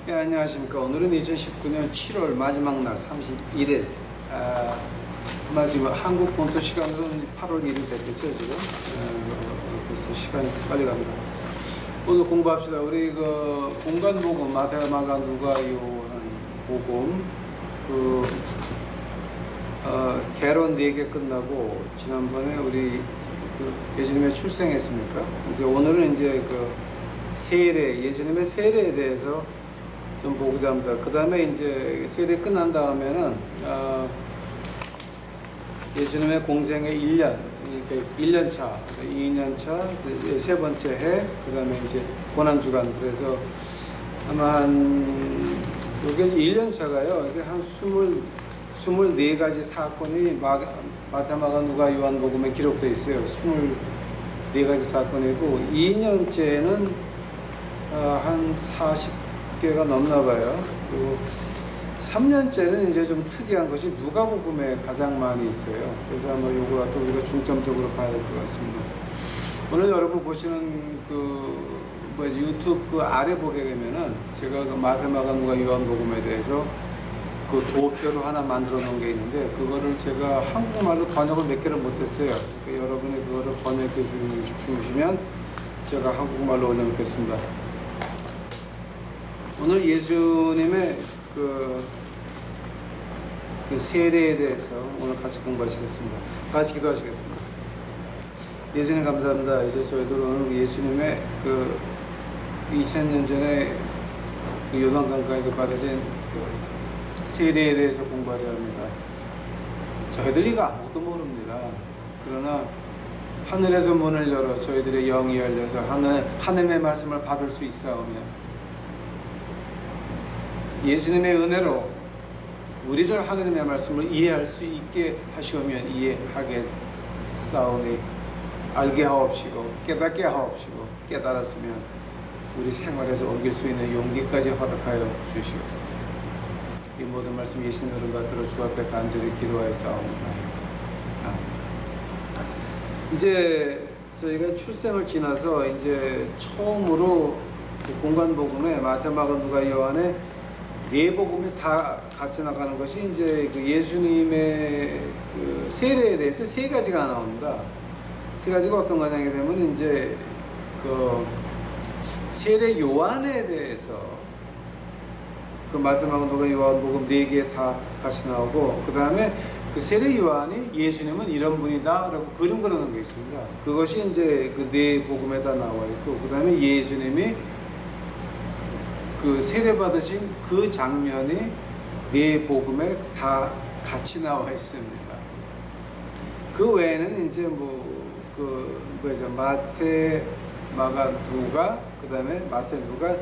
네, 안녕하십니까. 오늘은 2019년 7월 마지막 날 31일. 지금 한국 본토 시간으로는 8월 1일 됐겠죠, 지금. 그래서 시간이 빨리 갑니다. 오늘 공부합시다. 우리 그 공간 복음, 마태, 마가, 누가, 요한 복음, 개론 4개 끝나고, 지난번에 우리 예수님의 출생했습니까? 이제 오늘은 이제 세례, 예수님의 세례에 대해서 좀 보고자 합니다. 그 다음에 이제 세례 끝난 다음에는 예수님의 공생의 1년, 그러니까 1년 차, 2년 차, 세 번째 해, 그 다음에 이제 고난주간. 그래서 아마 여기 1년 차가요. 이게 한 24가지 사건이 마태, 마가, 누가, 요한 복음에 기록되어 있어요. 24가지 사건이고, 2년째는 한 40개가 넘나 봐요. 그리고 3년째는 이제 좀 특이한 것이 누가복음에 가장 많이 있어요. 그래서 아마 요거 갖다 우리가 중점적으로 봐야 될 것 같습니다. 오늘 여러분 보시는 유튜브 아래 보게 되면은 제가 마태, 마가, 누가, 요한 복음에 대해서 도표로 하나 만들어 놓은 게 있는데, 그거를 제가 한국말로 번역을 몇 개를 못했어요. 그러니까 여러분이 그거를 번역해 주시면 제가 한국말로 올려놓겠습니다. 오늘 예수님의 세례에 대해서 오늘 같이 공부하시겠습니다. 같이 기도하시겠습니다. 예수님 감사합니다. 이제 저희들 오늘 예수님의 2000년 전에 요단강가에서 받으신 세례에 대해서 공부하려 합니다. 저희들 이거 아무것도 모릅니다. 그러나 하늘에서 문을 열어 저희들의 영이 열려서 하나님의 말씀을 받을 수 있사오며, 예수님의 은혜로 우리를 하나님의 말씀을 이해할 수 있게 하시오면 이해하게 싸우니, 알게 하옵시고 깨닫게 하옵시고 깨달았으면 우리 생활에서 옮길 수 있는 용기까지 허락하여 주시옵소서. 이 모든 말씀 예수님 이름 받들어 주 앞에 간절히 기도하였사옵나이다. 이제 저희가 출생을 지나서 이제 처음으로 공간 복음에 마태, 마가, 누가, 요한의 네 복음이 다 같이 나가는 것이 이제 예수님의 세례에 대해서 세 가지가 나옵니다. 세 가지가 어떤 거냐게 되면 이제 세례 요한에 대해서 마태, 마가, 누가, 요한 복음 4개 다 같이 나오고, 그 다음에 세례 요한이 예수님은 이런 분이다 라고 그림 그려놓은 게 있습니다. 그것이 이제 네 복음에 다 나와 있고, 그 다음에 예수님이 세례 받으신 그 장면이 네 복음에 다 같이 나와 있습니다. 그 외에는 이제 마태, 마가, 누가, 그 다음에 마태, 누가,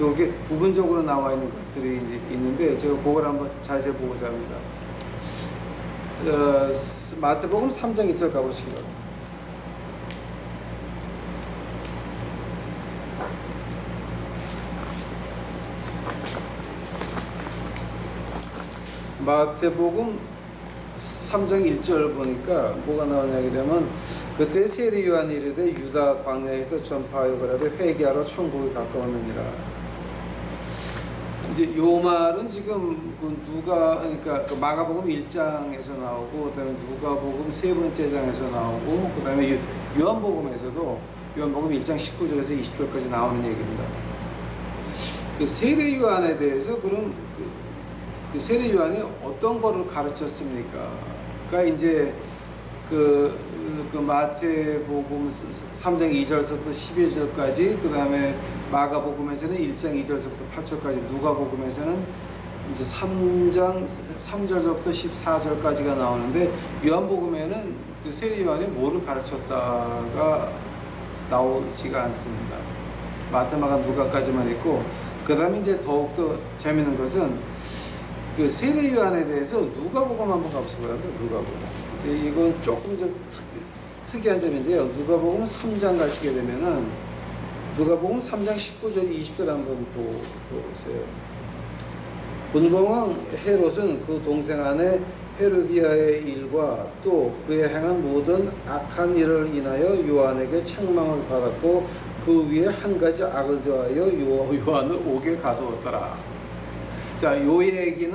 이게 부분적으로 나와 있는 것들이 이제 있는데, 제가 그걸 한번 자세히 보고자 합니다. 마태복음 3장 1절 가보시기 바랍니다. 마태복음 3장 1절 보니까 뭐가 나오냐게 되면, 그때 세례 요한이 이르되 유다 광야에서 전파하여 가라되 회개하러 천국이 가까웠느니라. 이제 요 말은 지금 그러니까 마가복음 1장에서 나오고, 그다음에 누가복음 세 번째 장에서 나오고, 그다음에 요한복음에서도 요한복음 1장 19절에서 20절까지 나오는 얘기입니다. 세례 요한에 대해서 그럼 세례 요한이 어떤 거를 가르쳤습니까? 그러니까 이제 마태복음 3장 2절부터 12절까지, 그 다음에 마가복음에서는 1장 2절부터 8절까지, 누가복음에서는 이제 3장 3절부터 14절까지가 나오는데, 요한복음에는 세례 요한이 뭐를 가르쳤다가 나오지가 않습니다. 마태, 마가, 누가까지만 있고, 그 다음에 이제 더욱더 재밌는 것은 세례 요한에 대해서 누가복음 한번 가보시고요. 누가복음. 이건 조금 좀 특이한 점인데요. 누가복음 3장 가시게 되면은, 누가복음 3장 19절, 20절 한번 보세요. 분봉왕 헤롯은 그 동생 아내 헤로디아의 일과 또 그의 행한 모든 악한 일을 인하여 요한에게 책망을 받았고, 그 위에 한 가지 악을 더하여 요한을 옥에 가두었더라. 자, 요 얘기는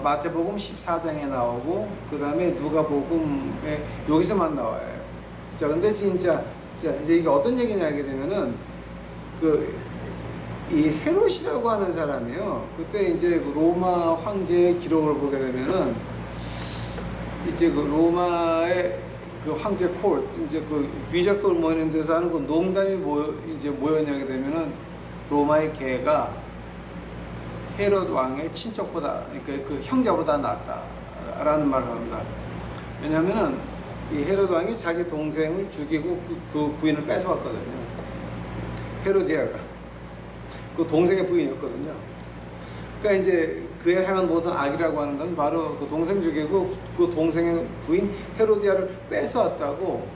마태복음 14장에 나오고 그 다음에 누가복음에 여기서만 나와요. 자, 근데 진짜 이제 이게 어떤 얘기냐 하게 되면은 이 헤롯이라고 하는 사람이요. 그때 이제 그 로마 황제의 기록을 보게 되면은 이제 그 로마의 그 황제 콜, 이제 그 귀족들 모이는 데서 하는 그 농담이 뭐였냐게 되면은 로마의 개가 헤롯 왕의 친척보다, 그러니까 그 형제보다 낫다라는 말을 합니다. 왜냐면은 이 헤롯 왕이 자기 동생을 죽이고 그 부인을 뺏어왔거든요. 헤로디아가 그 동생의 부인이었거든요. 그러니까 이제 그에 향한 모든 악이라고 하는 건 바로 그 동생 죽이고 그 동생의 부인 헤로디아를 뺏어왔다고,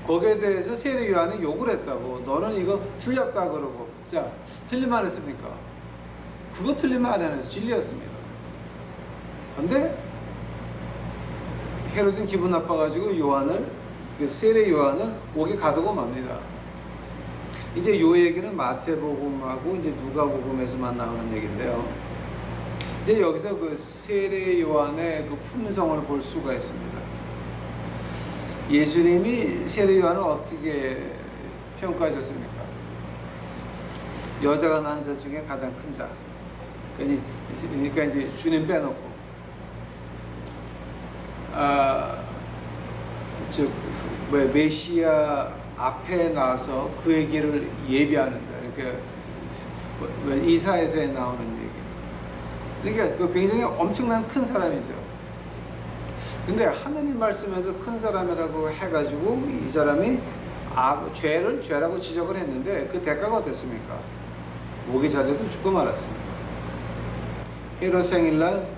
거기에 대해서 세례 요한이 욕을 했다고. 너는 이거 틀렸다 그러고. 자, 틀리면 안 했습니까? 그거 틀리면 안 해서 진리였습니다. 근데 헤롯은 기분 나빠가지고 그 세례 요한을 옥에 가두고 맙니다. 이제 요 얘기는 마태복음하고 이제 누가복음에서만 나오는 얘기인데요. 이제 여기서 그 세례 요한의 그 품성을 볼 수가 있습니다. 예수님이 세례 요한을 어떻게 평가하셨습니까? 여자가 낳은 자 중에 가장 큰 자. 그러니까 이제 주님 빼놓고, 메시아 앞에 나서 그의 길을 예비하는 자. 그러니까 이사야서에 나오는 얘기. 그러니까 그 굉장히 엄청난 큰 사람이죠. 근데 하느님 말씀에서 큰 사람이라고 해가지고 이 사람이 죄라고 지적을 했는데 그 대가가 어땠습니까? 목이 잘려도 죽고 말았습니다. 헤롯 생일날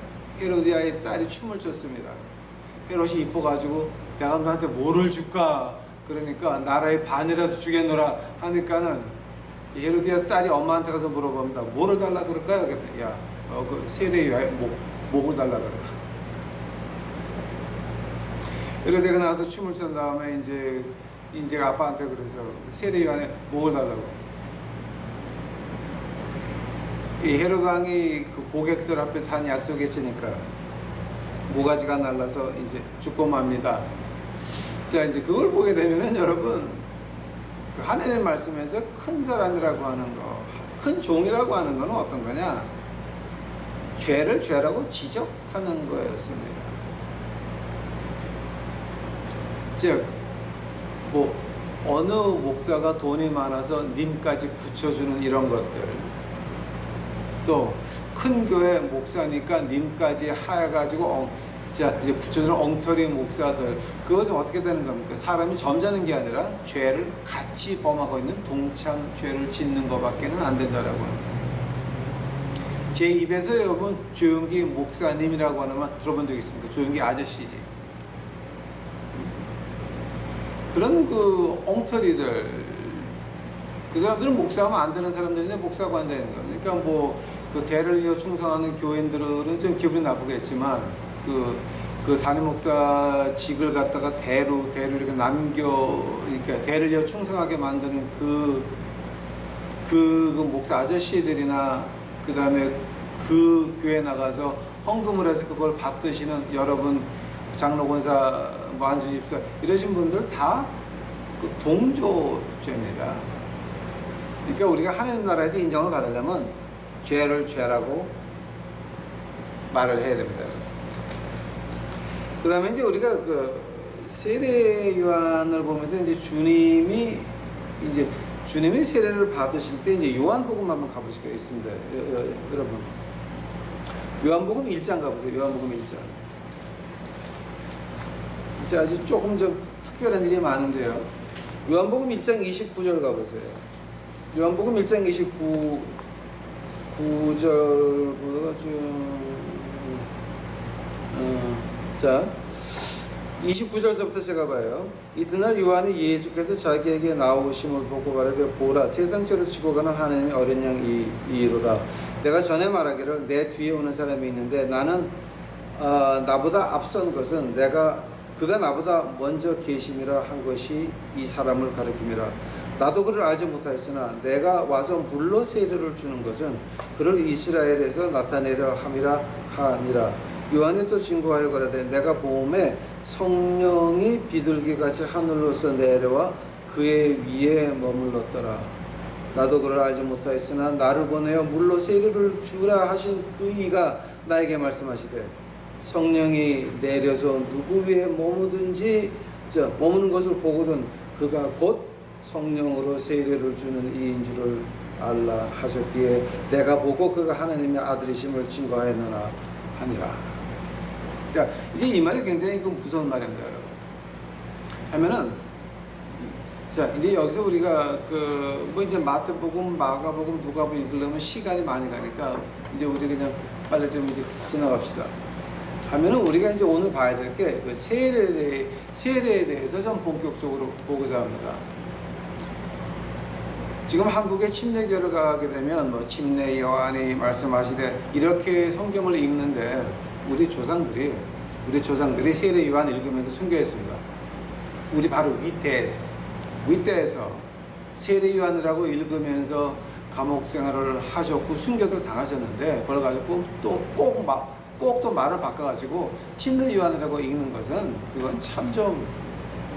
헤로디아의 딸이 춤을 췄습니다. 헤롯이 이뻐가지고 내가 너한테 뭐를 줄까? 그러니까 나라의 반이라도 주겠노라 하니까는 헤로디아 딸이 엄마한테 가서 물어봅니다. 뭐를 달라 그럴까요? 그랬더니 그 세례 요한의 목을 달라 그래. 헤로디아가 나와서 춤을 춘 다음에 이제 아빠한테 그러죠. 세례 요한의 목을 달라고. 이 헤롯 왕이 그 고객들 앞에서 한 약속이 있으니까 모가지가 날라서 이제 죽고 맙니다. 자, 이제 그걸 보게 되면은 여러분, 그 하느님 말씀에서 큰 사람이라고 하는 거, 큰 종이라고 하는 거는 어떤 거냐? 죄를 죄라고 지적하는 거였습니다. 즉, 어느 목사가 돈이 많아서 님까지 붙여주는 이런 것들, 또 큰 교회 목사니까 님까지 하여가지고 이제 붙여주는 엉터리 목사들, 그것은 어떻게 되는 겁니까? 사람이 점잖은 게 아니라 죄를 같이 범하고 있는 동참 죄를 짓는 것밖에는 안 된다라고 합니다. 제 입에서 여러분 조용기 목사님이라고 하는 말 들어본 적 있습니까? 조용기 아저씨지. 그런 그 엉터리들, 그 사람들은 목사하면 안 되는 사람들인데 목사하고 앉아있는 거예요. 그러니까 그 대를 이어 충성하는 교인들은 좀 기분이 나쁘겠지만 그 담임 목사직을 갖다가 대로 이렇게 그러니까 대를 이어 충성하게 만드는 그 목사 아저씨들이나 그 다음에 그 교회 나가서 헌금을 해서 그걸 받드시는 여러분 장로 권사 안수 집사 이러신 분들 다 그 동조죄입니다. 그러니까 우리가 하나님 나라에서 인정을 받으려면 죄를 죄라고 말을 해야 됩니다. 그 다음에 이제 우리가 그 세례 요한을 보면서 이제 주님이 세례를 받으실 때 이제 요한복음 한번 가보시겠습니다. 여러분. 요한복음 1장 가보세요. 요한복음 1장. 이제 아주 조금 좀 특별한 일이 많은데요. 요한복음 1장 29절 가보세요. 요한복음 1장 9절보다 자, 29절부터 제가 봐요. 이튿날 요한이 예수께서 자기에게 나오심을 보고 말하되 보라 세상죄를 지고 가는 하나님의 어린 양이로라. 내가 전에 말하기를 내 뒤에 오는 사람이 있는데 나는 나보다 앞선 것은 내가 그가 나보다 먼저 계심이라 한 것이 이 사람을 가리킴이라. 나도 그를 알지 못하였으나 내가 와서 물로 세례를 주는 것은 그를 이스라엘에서 나타내려 함이라 하니라. 요한이 또 증거하여 가라되 내가 보음에 성령이 비둘기같이 하늘로서 내려와 그의 위에 머물렀더라. 나도 그를 알지 못하였으나 나를 보내어 물로 세례를 주라 하신 그 이가 나에게 말씀하시되 성령이 내려서 누구 위에 머무는 것을 보거든 그가 곧 성령으로 세례를 주는 이인 줄을 알라 하셨기에 내가 보고 그가 하나님의 아들이심을 증거하였느라 하니라. 자, 이제 이 말이 굉장히 무서운 말입니다, 여러분. 하면은, 자, 이제 여기서 우리가 이제 마태복음, 마가복음, 누가복음 읽으려면 시간이 많이 가니까 이제 우리 그냥 빨리 좀 이제 지나갑시다. 하면은 우리가 이제 오늘 봐야 될 게 그 세례에 대해서 좀 본격적으로 보고자 합니다. 지금 한국에 침례교를 가게 되면 뭐 침례 요한이 말씀하시되 이렇게 성경을 읽는데 우리 조상들이 세례 요한 읽으면서 순교했습니다. 우리 바로 윗대에서 세례 요한이라고 읽으면서 감옥 생활을 하셨고 순교를 당하셨는데 그걸 가지고 또 꼭 또 말을 바꿔가지고 침례 요한이라고 읽는 것은 그건 참 좀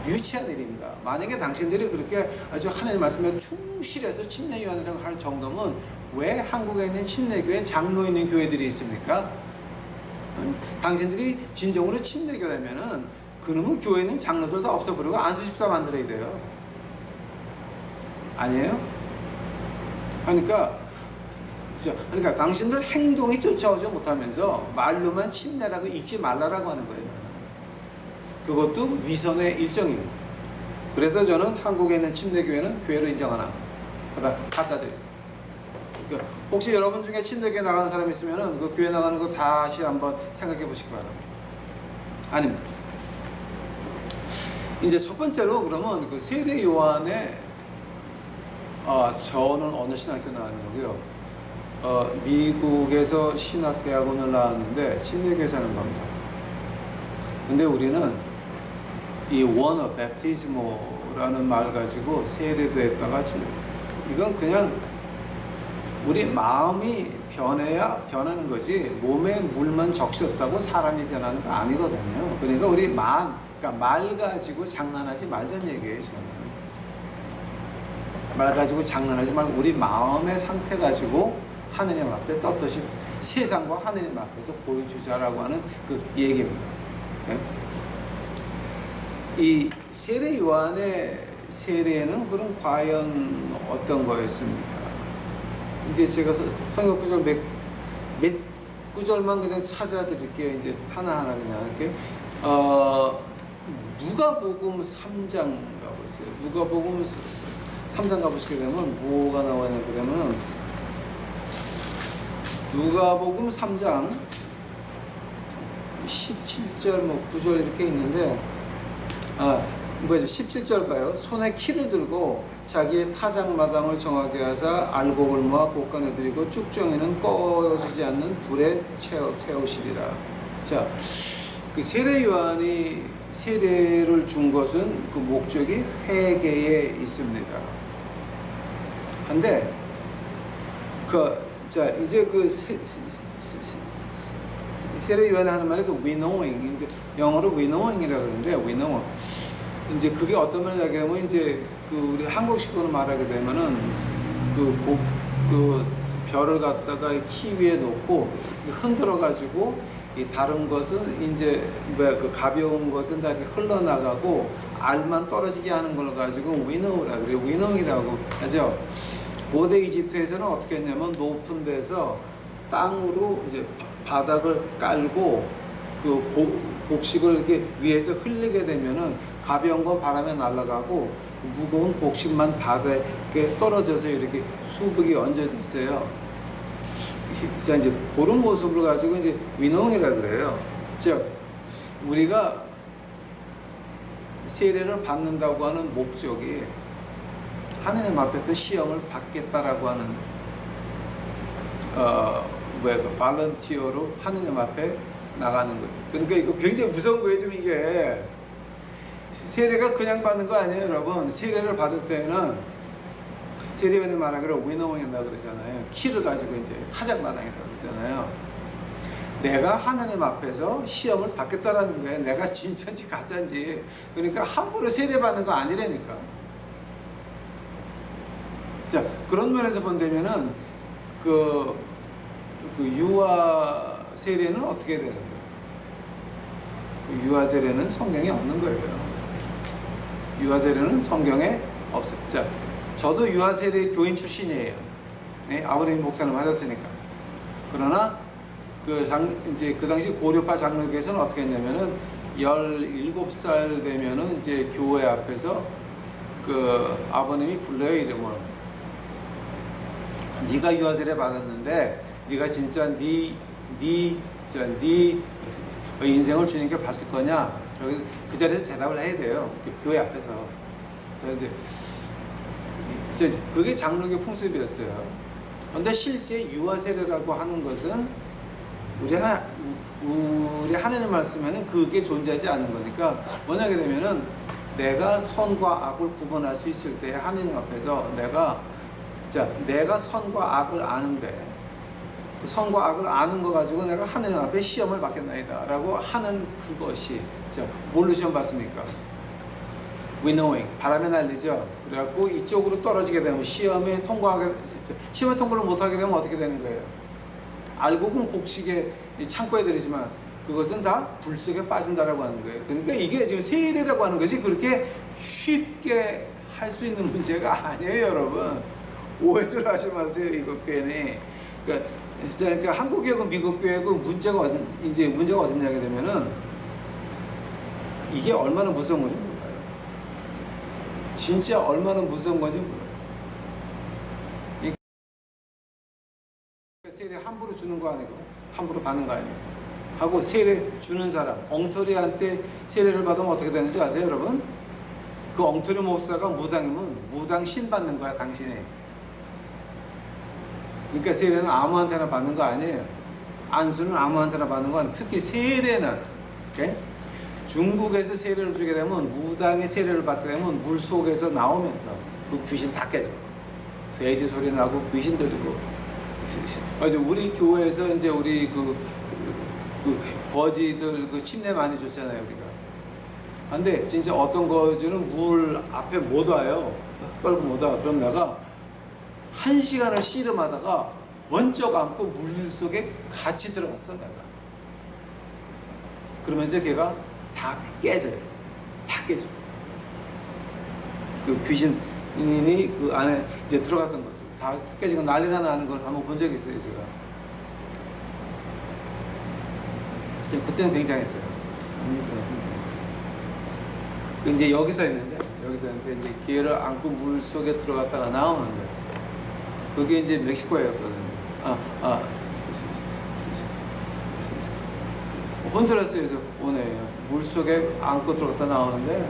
유치한 일입니다. 만약에 당신들이 그렇게 아주 하나님 말씀에 충실해서 침례 요한이라고 할 정도면 왜 한국에 있는 침례교회 장로 있는 교회들이 있습니까? 당신들이 진정으로 침례교라면은 그놈의 교회에 있는 장로들 다 없어버리고 안수집사 만들어야 돼요. 아니에요? 그러니까 당신들 행동이 쫓아오지 못하면서 말로만 침례라고 읽지 말라라고 하는 거예요. 그것도 위선의 일정입니다. 그래서 저는 한국에 있는 침례교회는 교회로 인정하나 가짜들. 그러니까 혹시 여러분 중에 침례교회 나가는 사람 있으면은 그 교회 나가는 거 다시 한번 생각해 보시기 바랍니다. 아닙니다. 이제 첫 번째로 그러면 그 세례 요한의 저는 어느 신학교 나왔냐고요? 미국에서 신학대학원을 나왔는데 침례교회 사는 겁니다. 근데 우리는 이 원어 베프티스모라는 말 가지고 세례도 했다가 이건 그냥 우리 마음이 변해야 변하는 거지 몸에 물만 적셨다고 사람이 변하는 거 아니거든요. 그러니까 우리 그러니까 말 가지고 장난하지 말자는 얘기예요. 저는 말 가지고 장난하지 말고 우리 마음의 상태 가지고 하느님 앞에 떳떳이 세상과 하느님 앞에서 보여주자라고 하는 그 얘기입니다. 네? 이 세례 요한의 세례는 그럼 과연 어떤 거였습니까? 이제 제가 성경 구절 몇 구절만 그냥 찾아드릴게요. 이제 하나하나 그냥 이렇게 누가복음 3장 가보세요. 누가복음 3장 가보시게 되면 뭐가 나와냐 그러면 누가복음 3장 17절 뭐 9절 이렇게 있는데 17절 봐요. 손에 키를 들고 자기의 타작마당을 정하게 하사 알곡을 모아 곳간에 들이고 쭉정이는 꺼지지 않는 불에 태우시리라. 자, 그 세례 요한이 세례를 준 것은 그 목적이 회개에 있습니다. 한데 자 이제 그 세례 요한이 하는 말이 그 winnowing, 이제 영어로 winnowing이라고 그러는데 winnow. 이제 그게 어떤 말이냐고 하면 이제 그 우리 한국식으로 말하게 되면은 그 별을 갖다가 키 위에 놓고 흔들어 가지고 이 다른 것은 이제 그 가벼운 것은 다 이렇게 흘러나가고 알만 떨어지게 하는 걸 가지고 위너우라 그래요. 위너이라고 하죠. 고대 이집트에서는 어떻게 했냐면 높은 데서 땅으로 이제 바닥을 깔고 그 곡식을 이렇게 위에서 흘리게 되면은 가벼운 건 바람에 날아가고 무거운 곡식만 바닥에 떨어져서 이렇게 수북이 얹어져 있어요. 자, 이제 그런 모습을 가지고 이제 위농이라 그래요. 즉, 우리가 세례를 받는다고 하는 목적이 하느님 앞에서 시험을 받겠다라고 하는 발런티어로 하느님 앞에 나가는 거예요. 그러니까 이거 굉장히 무서운 거예요, 지금 이게. 세례가 그냥 받는 거 아니에요, 여러분. 세례를 받을 때는 세례요한이 말하기로 위노잉이라고 그러잖아요. 키를 가지고 이제 타작마당이라고 그러잖아요. 내가 하나님 앞에서 시험을 받겠다라는 거예요. 내가 진짜인지 가짜인지. 그러니까 함부로 세례받는 거 아니라니까. 자, 그런 면에서 본다면은 그 유아 세례는 어떻게 되는 거예요? 그 유아 세례는 성경에 없는 거예요. 유아 세례는 성경에 없어요. 자, 저도 유아 세례 교인 출신이에요. 네, 아버님 목사님 하셨으니까. 그러나 이제 그 당시 고려파 장로교에서는 어떻게 했냐면은 17살 되면은 이제 교회 앞에서 그 아버님이 불러요, 이름을. 네가 유아 세례 받았는데 네가 진짜 네 인생을 주님께 바칠 거냐? 그 자리에서 대답을 해야 돼요. 교회 앞에서. 이제 그게 장로교 풍습이었어요. 그런데 실제 유아 세례라고 하는 것은 우리 하나님 말씀에는 그게 존재하지 않는 거니까, 뭐냐게 되면은 내가 선과 악을 구분할 수 있을 때 하나님 앞에서 내가 선과 악을 아는데 그 선과 악을 아는 거 가지고 내가 하나님 앞에 시험을 받겠나이다 라고 하는 그것이, 뭘로 시험 받습니까? winnowing, 바람에 날리죠. 그래갖고 이쪽으로 떨어지게 되면 시험에 통과를 못하게 되면 어떻게 되는 거예요? 알고는 곡식에 창고에 들이지만 그것은 다 불 속에 빠진다라고 하는 거예요. 그러니까 이게 지금 세례라고 하는 것이 그렇게 쉽게 할 수 있는 문제가 아니에요, 여러분. 오해들 하지 마세요, 이거 괜히. 그러니까 한국 교회고 미국 교회고 문제가 어딨냐게 되면은 이게 얼마나 무서운 건지 몰라요. 진짜 얼마나 무서운 건지 몰라요. 세례 함부로 주는 거 아니고 함부로 받는 거 아니에요. 하고 세례 주는 사람, 엉터리한테 세례를 받으면 어떻게 되는지 아세요, 여러분? 그 엉터리 목사가 무당이면 무당 신 받는 거야, 당신이. 그러니까 세례는 아무한테나 받는 거 아니에요. 안수는 아무한테나 받는 건, 특히 세례는, 오케이? 중국에서 세례를 주게 되면, 무당이 세례를 받게 되면 물 속에서 나오면서 그 귀신 다 깨져. 돼지 소리 나고 귀신 들리고. 맞아, 우리 교회에서 이제 우리 그 거지들 그 침례 많이 줬잖아요, 우리가. 근데 진짜 어떤 거지는 물 앞에 못 와요. 떨고 못 와. 그럼 내가 1시간을 씨름하다가 번쩍 안고 물 속에 같이 들어갔어, 내가. 그러면서 걔가 다 깨져요. 다 깨져. 그 귀신이 그 안에 이제 들어갔던 거죠. 다 깨지고 난리가 나는 걸 한번 본 적이 있어요, 제가. 그때는 굉장했어요. 굉장했어요. 그 이제 여기서 했는데 이제 걔를 안고 물 속에 들어갔다가 나오는데, 그게 이제 멕시코였거든요. 혼두라스에서 오네요. 물 속에 안고 들어갔다 나오는데,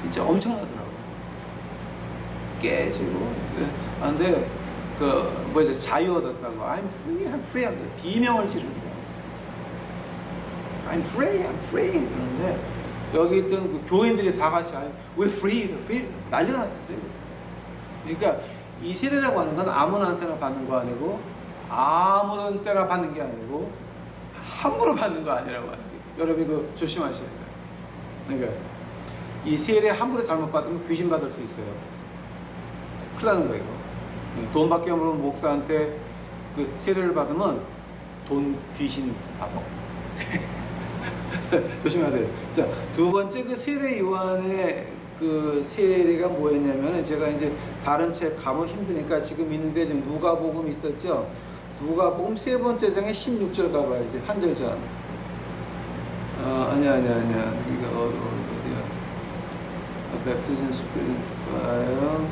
진짜 엄청나더라고. 깨지고. 근데 자유 얻었다고. I'm free 하면서 비명을 지르는 거야. I'm free. 그런데 여기 있던 그 교인들이 다 같이 we're free 난리가 났었어요. 그러니까 이 세례라고 하는 건 아무나한테나 받는 거 아니고, 아무런 때나 받는 게 아니고, 함부로 받는 거 아니라고 하는 게, 여러분 이거 조심하셔야 돼요. 그러니까 이 세례 함부로 잘못 받으면 귀신 받을 수 있어요. 큰일 나는 거예요. 돈 받기 없는 목사한테 그 세례를 받으면 돈 귀신 받아. 조심해야 돼요. 자, 두 번째 그 세례 요한의 그 세례가 뭐였냐면은, 제가 이제 다른 책 가면 힘드니까 지금 있는데, 지금 누가복음 있었죠? 누가복음 3번째 장에 16절 가봐요. 이제 한 절 전. 아니야. 이거 어디야? Baptism Spirit Fire.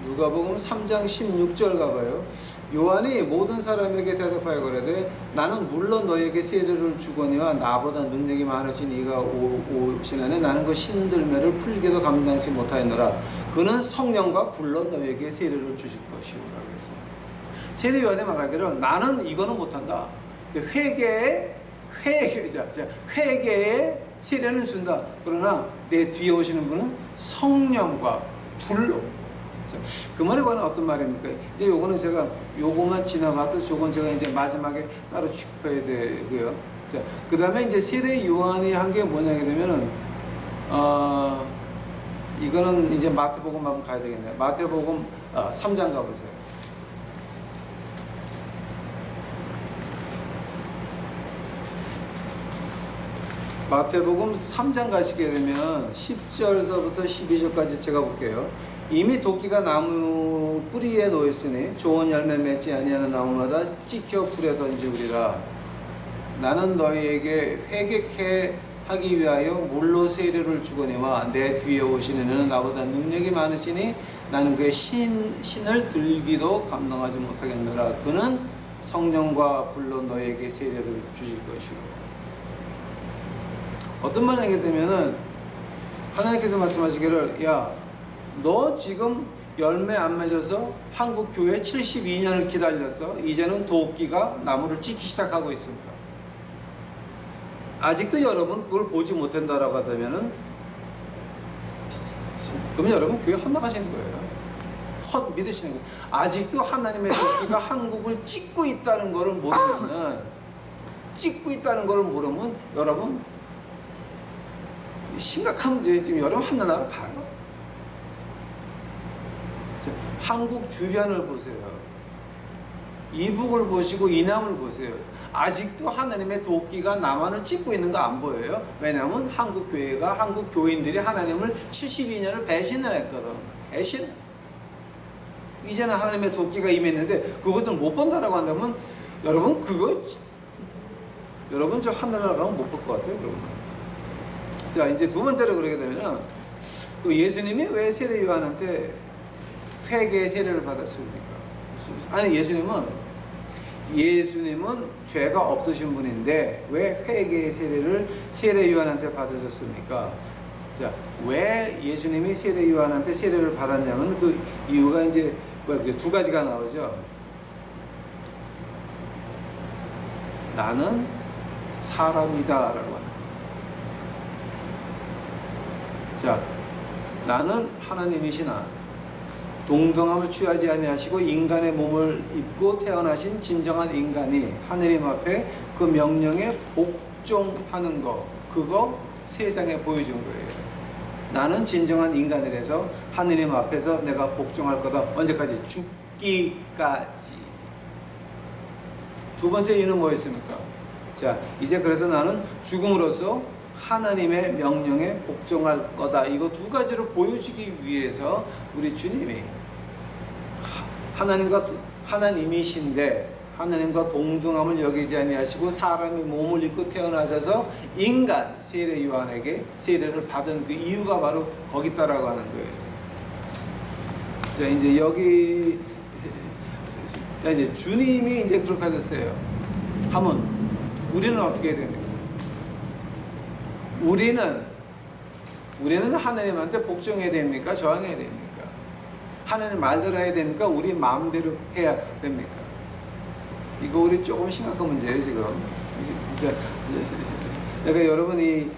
누가복음 3장 16절 가봐요. 요한이 모든 사람에게 대답하여 그러되, 나는 물론 너에게 세례를 주거니와 나보다 능력이 많으신 이가 오시나니 나는 그 신들매를 풀리게도 감당치 못하였노라. 그는 성령과 불러 너에게 세례를 주실 것이오라고 했습니다. 세례 요한이 말하기를 나는 이거는 못한다. 회개의 세례는 준다. 그러나 내 뒤에 오시는 분은 성령과 불로. 그 말에 관한 어떤 말입니까? 이제 요거는 제가 요거만 지나가서 저건 제가 이제 마지막에 따로 짚어야 되고요. 자, 그 다음에 이제 세례 요한이 한 게 뭐냐 그러면은 이거는 이제 마태복음 한번 가야 되겠네요. 마태복음 3장 가보세요. 마태복음 3장 가시게 되면 10절서부터 12절까지 제가 볼게요. 이미 도끼가 나무 뿌리에 놓였으니 좋은 열매 맺지 아니하는 나무마다 찍혀 불에 던지우리라. 나는 너희에게 회개케 하기 위하여 물로 세례를 주거니와 내 뒤에 오시는 이는 나보다 능력이 많으시니 나는 그의 신을 들기도 감당하지 못하겠노라. 그는 성령과 불로 너희에게 세례를 주실 것이고. 어떤 말 하게 되면은 하나님께서 말씀하시기를 야, 너 지금 열매 안 맺어서 한국 교회 72년을 기다렸어. 이제는 도끼가 나무를 찍기 시작하고 있습니다. 아직도 여러분 그걸 보지 못한다라고 하다면은 그러면 여러분 교회 헛나가시는 거예요. 헛 믿으시는 거예요. 아직도 하나님의 도끼가 한국을 찍고 있다는 것을 모르면 여러분 심각한 문제예요. 지금 여러분 하늘나라 가요. 한국 주변을 보세요. 이북을 보시고 이남을 보세요. 아직도 하나님의 도끼가 남한을 찍고 있는 거 안 보여요? 왜냐하면 한국 교회가, 한국 교인들이 하나님을 72년을 배신을 했거든. 배신. 이제는 하나님의 도끼가 임했는데 그것을 못 본다라고 한다면 여러분 저 하늘나라 가면 못 볼 것 같아요. 여러분. 자, 이제 두 번째로 그러게 되면 예수님이 왜 세례 요한한테 회개의 세례를 받았습니까? 아니, 예수님은 죄가 없으신 분인데 왜 회개의 세례를 세례 요한한테 받으셨습니까? 자, 왜 예수님이 세례 요한한테 세례를 받았냐면 그 이유가 이제 두 가지가 나오죠. 나는 사람이다라고 하는. 자, 나는 하나님이시나 동등함을 취하지 아니하시고 인간의 몸을 입고 태어나신 진정한 인간이 하느님 앞에 그 명령에 복종하는 거, 그거 세상에 보여준 거예요. 나는 진정한 인간이라서 하느님 앞에서 내가 복종할 거다. 언제까지? 죽기까지. 두 번째 이유는 뭐였습니까? 자, 이제 그래서 나는 죽음으로써 하나님의 명령에 복종할 거다. 이거 두 가지를 보여주기 위해서 우리 주님이 하나님이신데 하나님과 동등함을 여기지 아니하시고 사람이 몸을 입고 태어나셔서 인간 세례 요한에게 세례를 받은 그 이유가 바로 거기 있다라고 하는 거예요. 자, 이제 여기 이제 주님이 이제 그렇게 하셨어요. 하면 우리는 어떻게 해야 됩니까? 우리는 하나님한테 복종해야 됩니까? 저항해야 됩니까? 하나님 말대로 해야 됩니까? 우리 마음대로 해야 됩니까? 이거 우리 조금 심각한 문제예요, 지금. 진짜. 그러니까 여러분이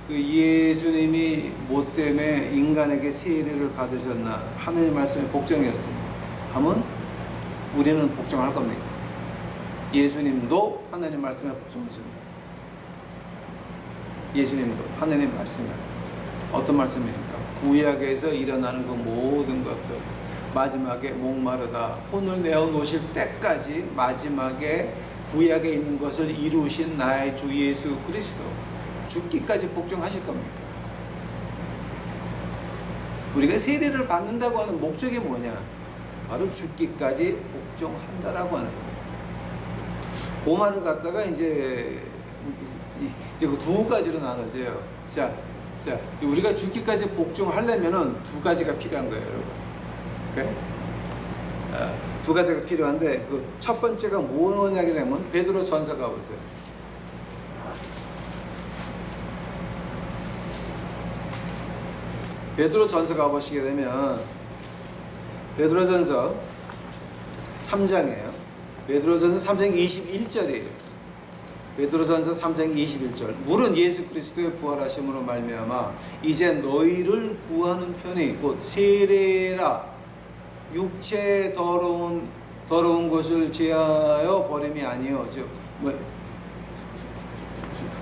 그 예수님이 뭐 때문에 인간에게 세례를 받으셨나? 하나님 말씀에 복종이었습니다. 하면 우리는 복종할 겁니다. 예수님도 하나님 말씀에 복종하십니다. 예수님도 하나님 말씀에 어떤 말씀입니까? 구약에서 일어나는 그 모든 것들 마지막에 목마르다 혼을 내어 놓으실 때까지 마지막에 구약에 있는 것을 이루신 나의 주 예수 그리스도 죽기까지 복종하실 겁니다. 우리가 세례를 받는다고 하는 목적이 뭐냐? 바로 죽기까지 복종한다라고 하는 거예요. 그 말을 갖다가 이제 그 두 가지로 나눠져요. 자, 우리가 죽기까지 복종하려면은 두 가지가 필요한 거예요, 여러분. 오케이? 두 가지가 필요한데 그 첫 번째가 뭐냐게 되면 베드로 전서 가보세요. 베드로 전서 가보시게 되면 베드로 전서 3장이에요. 베드로 전서 3장 21절이에요. 베드로전서 3장 21절 물은 예수 그리스도의 부활하심으로 말미암아 이제 너희를 구하는 편이 곧 세례라 육체 더러운 것을 제하여 버림이 아니요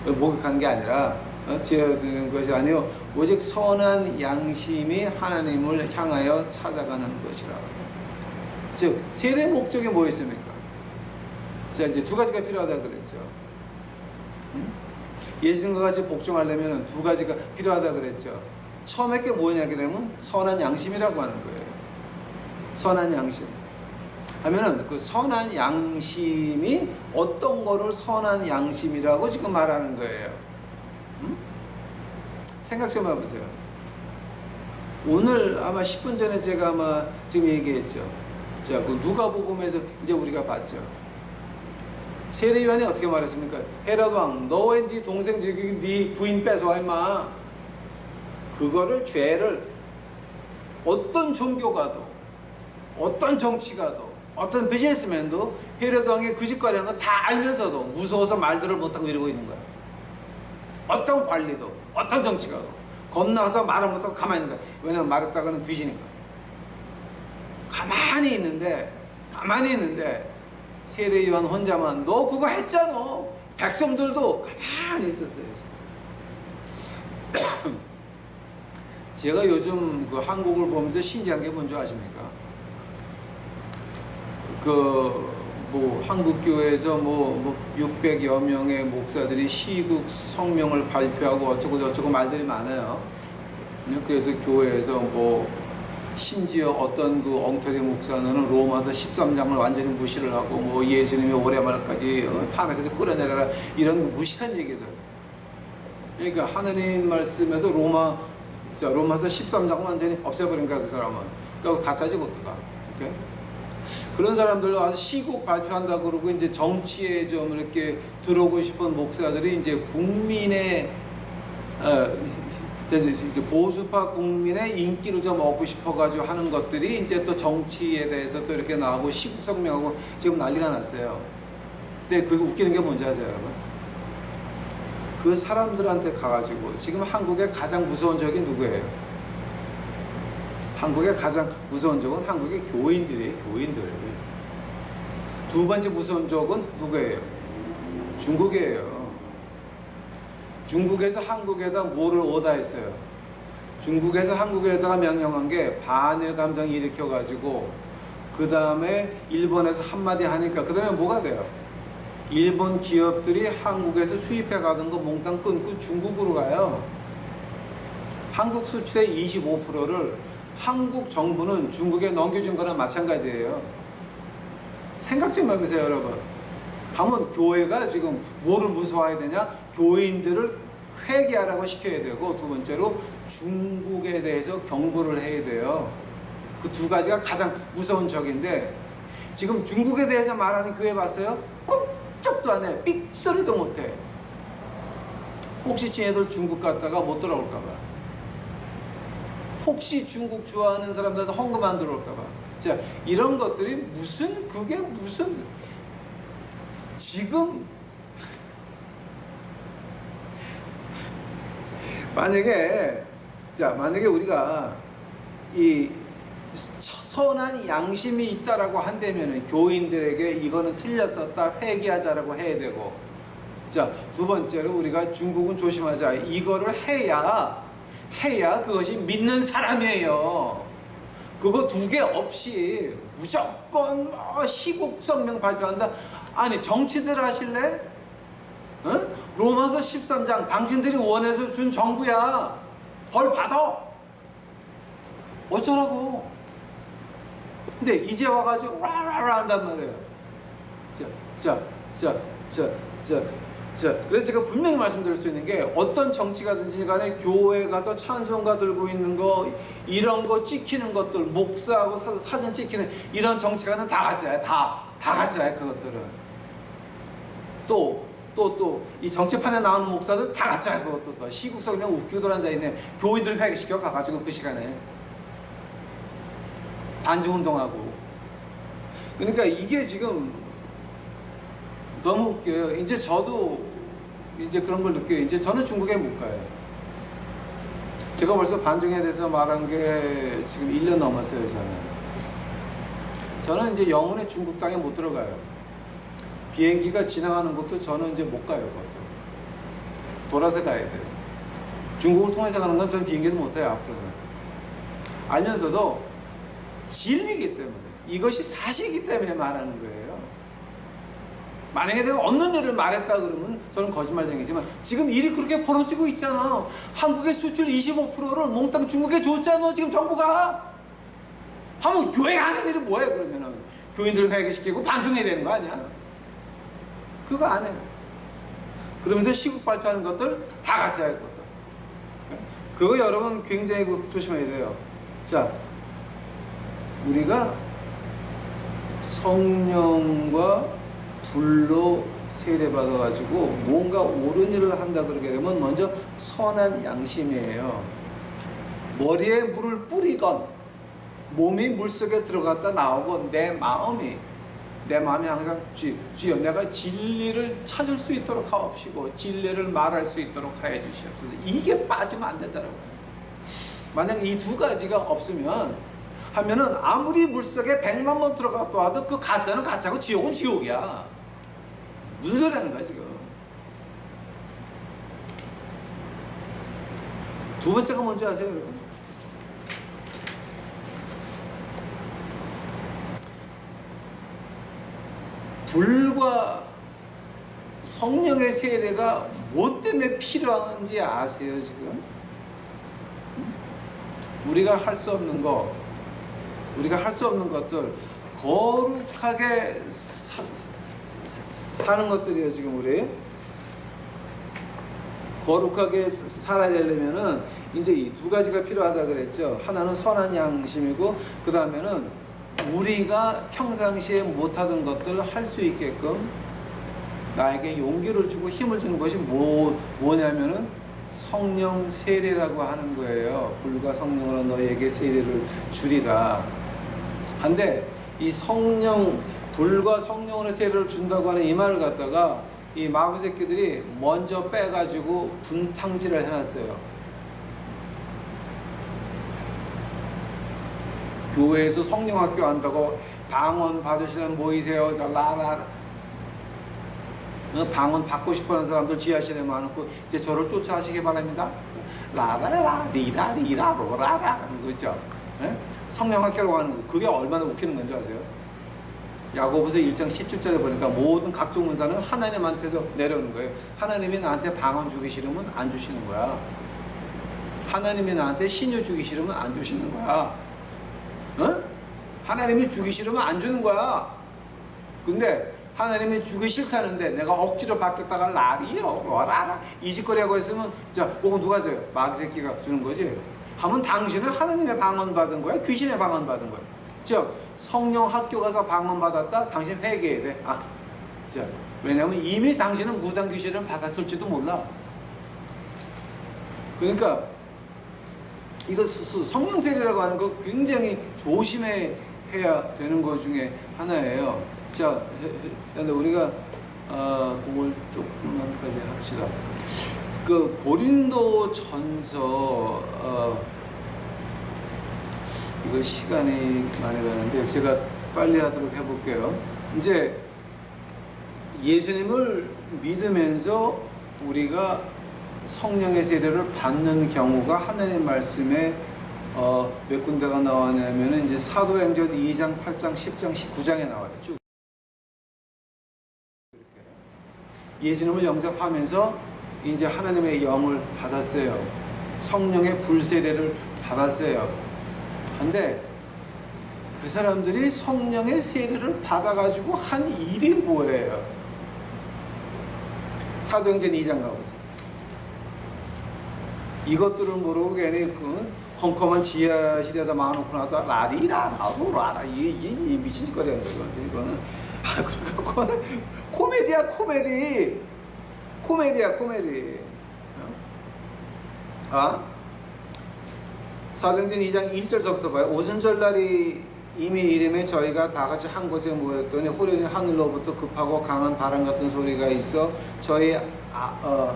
목욕한 게 아니라 제하는 것이 아니요 오직 선한 양심이 하나님을 향하여 찾아가는 것이라. 즉 세례 목적이 뭐였습니까? 자 이제 두 가지가 필요하다 그랬죠. 예수님과 같이 복종하려면 두 가지가 필요하다 그랬죠. 처음에 게 뭐냐 그러면 선한 양심이라고 하는 거예요. 선한 양심 하면은 그 선한 양심이 어떤 거를 선한 양심이라고 지금 말하는 거예요. 생각 좀 해보세요. 오늘 아마 10분 전에 제가 아마 지금 얘기했죠. 자, 그 누가복음에서 이제 우리가 봤죠. 세례요한이 어떻게 말했습니까? 헤롯 왕, 너 왜 네 동생 저기 네 부인 뺏어와 임마. 그거를 죄를 어떤 종교가도 어떤 정치가도 어떤 비즈니스맨도 헤롯 왕의 그 짓거리라는 거 다 알면서도 무서워서 말들을 못하고 이러고 있는 거야. 어떤 관리도 어떤 정치가도 겁나서 말을 못하고 가만히 있는 거야. 왜냐면 말했다가는 뒤지니까. 가만히 있는데 세례요한 혼자만 너 그거 했잖아. 백성들도 가만히 있었어요. 제가 요즘 그 한국을 보면서 신기한 게 뭔지 아십니까? 한국교회에서 600여 명의 목사들이 시국 성명을 발표하고 어쩌고 말들이 많아요. 그래서 교회에서 심지어 어떤 그 엉터리 목사는 로마서 13장을 완전히 무시를 하고 예수님이 오래말까지 탐에서 끌어내려라 이런 무식한 얘기들. 그러니까 하나님 말씀에서 로마서 13장을 완전히 없애버린 거야 그 사람은. 그러니까 가짜지 그것도가. 오케이? 그런 사람들 와서 시국 발표한다 그러고 이제 정치에 좀 이렇게 들어오고 싶은 목사들이 이제 국민의 이제 보수파 국민의 인기를 좀 얻고 싶어가지고 하는 것들이 이제 또 정치에 대해서 또 이렇게 나오고 시국 성명하고 지금 난리가 났어요. 근데 그게 웃기는 게 뭔지 아세요, 여러분? 그 사람들한테 가가지고 지금 한국의 가장 무서운 적이 누구예요? 한국의 가장 무서운 적은 한국의 교인들이에요. 교인들. 두 번째 무서운 적은 누구예요? 중국이에요. 중국에서 한국에다 뭐를 오다했어요? 중국에서 한국에다가 명령한 게 반일 감정 일으켜가지고 그 다음에 일본에서 한마디 하니까 그 다음에 뭐가 돼요? 일본 기업들이 한국에서 수입해 가던 거 몽땅 끊고 중국으로 가요. 한국 수출의 25%를 한국 정부는 중국에 넘겨준 거랑 마찬가지예요. 생각 좀 해보세요, 여러분. 하면 교회가 지금 뭐를 무서워해야 되냐? 교인들을 회개하라고 시켜야 되고, 두 번째로 중국에 대해서 경고를 해야 돼요. 그 두 가지가 가장 무서운 적인데, 지금 중국에 대해서 말하는 교회 봤어요? 꿈쩍도 안 해. 삑소리도 못 해. 혹시 지네들 중국 갔다가 못 돌아올까봐. 혹시 중국 좋아하는 사람들한테 헌금 안 들어올까봐. 자, 이런 것들이 그게 무슨, 지금, 만약에 우리가 이 선한 양심이 있다라고 한다면 교인들에게 이거는 틀렸었다, 회개하자라고 해야 되고, 자, 두 번째로 우리가 중국은 조심하자. 이거를 해야 그것이 믿는 사람이에요. 그거 두 개 없이 무조건 시국 성명 발표한다. 아니, 정치들 하실래? 어? 로마서 13장 당신들이 원해서 준 정부야. 벌 받아. 어쩌라고. 근데 이제 와가지고 와라라 한단 말이에요. 자, 그래서 제가 분명히 말씀드릴 수 있는 게, 어떤 정치가든지 간에 교회 가서 찬송가 들고 있는 거, 이런 거 찍히는 것들, 목사하고 사진 찍히는 이런 정치가는 다 가짜야. 다 가짜야, 그것들은. 또 이 정치판에 나오는 목사들 다 가짜야, 그것도. 시국성명 웃기고 앉아있네. 교인들 회개시켜 가가지고 그 시간에 반주운동하고. 그러니까 이게 지금 너무 웃겨요. 이제 저도 이제 그런 걸 느껴요. 이제 저는 중국에 못 가요. 제가 벌써 반중에 대해서 말한 게 지금 1년 넘었어요, 저는 이제 영원히 중국 땅에 못 들어가요. 비행기가 지나가는 것도 저는 이제 못 가요, 그것도. 돌아서 가야 돼요. 중국을 통해서 가는 건 저는 비행기도 못 타요, 앞으로는. 알면서도 진리이기 때문에, 이것이 사실이기 때문에 말하는 거예요. 만약에 내가 없는 일을 말했다 그러면 저는 거짓말쟁이지만 지금 일이 그렇게 벌어지고 있잖아. 한국의 수출 25%를 몽땅 중국에 줬잖아, 지금 정부가. 하면 교회 하는 일이 뭐예요, 그러면은? 교인들을 회개시키고 반중해야 되는 거 아니야? 그거 안 해요. 그러면서 시국 발표하는 것들 다 가짜야, 그것도. 그거 여러분 굉장히 조심해야 돼요. 자, 우리가 성령과 불로 세례받아가지고 뭔가 옳은 일을 한다 그러게 되면 먼저 선한 양심이에요. 머리에 물을 뿌리건 몸이 물속에 들어갔다 나오건 내 마음이 항상 주여 내가 진리를 찾을 수 있도록 하옵시고 진리를 말할 수 있도록 하여 주시옵소서. 이게 빠지면 안 된다라고. 만약 이 두 가지가 없으면 하면은 아무리 물속에 100만 번 들어갔다 와도 그 가짜는 가짜고 지옥은 지옥이야. 무슨 소리 하는 거야 지금. 두 번째가 뭔지 아세요 여러분? 불과 성령의 세례가 뭐 때문에 필요한지 아세요 지금? 우리가 할 수 없는 거, 우리가 할 수 없는 것들 거룩하게 사는 것들이에요 지금. 우리 거룩하게 살아야 되려면은 이제 이 두 가지가 필요하다 그랬죠. 하나는 선한 양심이고 그 다음에는 우리가 평상시에 못하던 것들을 할 수 있게끔 나에게 용기를 주고 힘을 주는 것이 뭐냐면은 성령 세례라고 하는 거예요. 불과 성령으로 너희에게 세례를 주리라. 한데 이 성령, 불과 성령으로 세례를 준다고 하는 이 말을 갖다가 이 마구 새끼들이 먼저 빼가지고 분탕질을 해놨어요. 교회에서 성령학교 한다고 방언 받으시는 모이세요. 방언 받고 싶어하는 사람들 지하실에 많고 이제 저를 쫓아하시기 바랍니다. 라라라 리라 리라 로라라 하는 거 있죠. 네? 성령학교라고 하는 거 그게 얼마나 웃기는 건지 아세요? 야고보서 1장 17절에 보니까 모든 각종 은사는 하나님한테서 내려오는 거예요. 하나님이 나한테 방언 주기 싫으면 안 주시는 거야. 하나님이 나한테 신유 주기 싫으면 안 주시는 거야. 어? 하나님이 주기 싫으면 안 주는 거야. 근데 하나님이 주기 싫다는데 내가 억지로 받겠다가 라리요 라라 이 짓거리 하고 있으면 자 그거 누가 줘요? 마귀 새끼가 주는 거지. 하면 당신은 하나님의 방언 받은 거야? 귀신의 방언 받은 거야? 즉 성령 학교 가서 방언 받았다? 당신 회개해야 돼. 자 왜냐면 이미 당신은 무당 귀신을 받았을지도 몰라. 그러니까 이거 성령 세례라고 하는 거 굉장히 조심해야 되는 것 중에 하나예요. 자, 근데 우리가 그걸 조금만 빨리 합시다. 그 고린도 전서 이거 시간이 많이 가는데 제가 빨리 하도록 해볼게요. 이제 예수님을 믿으면서 우리가 성령의 세례를 받는 경우가 하나님 말씀에 몇 군데가 나왔냐면은 이제 사도행전 2장, 8장, 10장, 19장에 나와요. 쭉. 예수님을 영접하면서 이제 하나님의 영을 받았어요. 성령의 불세례를 받았어요. 근데 그 사람들이 성령의 세례를 받아가지고 한 일이 뭐예요? 사도행전 2장 가보세요. 이것들을 모르고 괜히 그 컴컴한 지하실에다 막아놓고 나서 라리라 나도라라 이 미친 짓거리 하는 거죠. 이거는 그러니까 코미디야 코미디. 사도행전 2장 1절서부터 봐요. 오순절날이 이미 이름에 저희가 다 같이 한 곳에 모였더니 호련히 하늘로부터 급하고 강한 바람 같은 소리가 있어 저희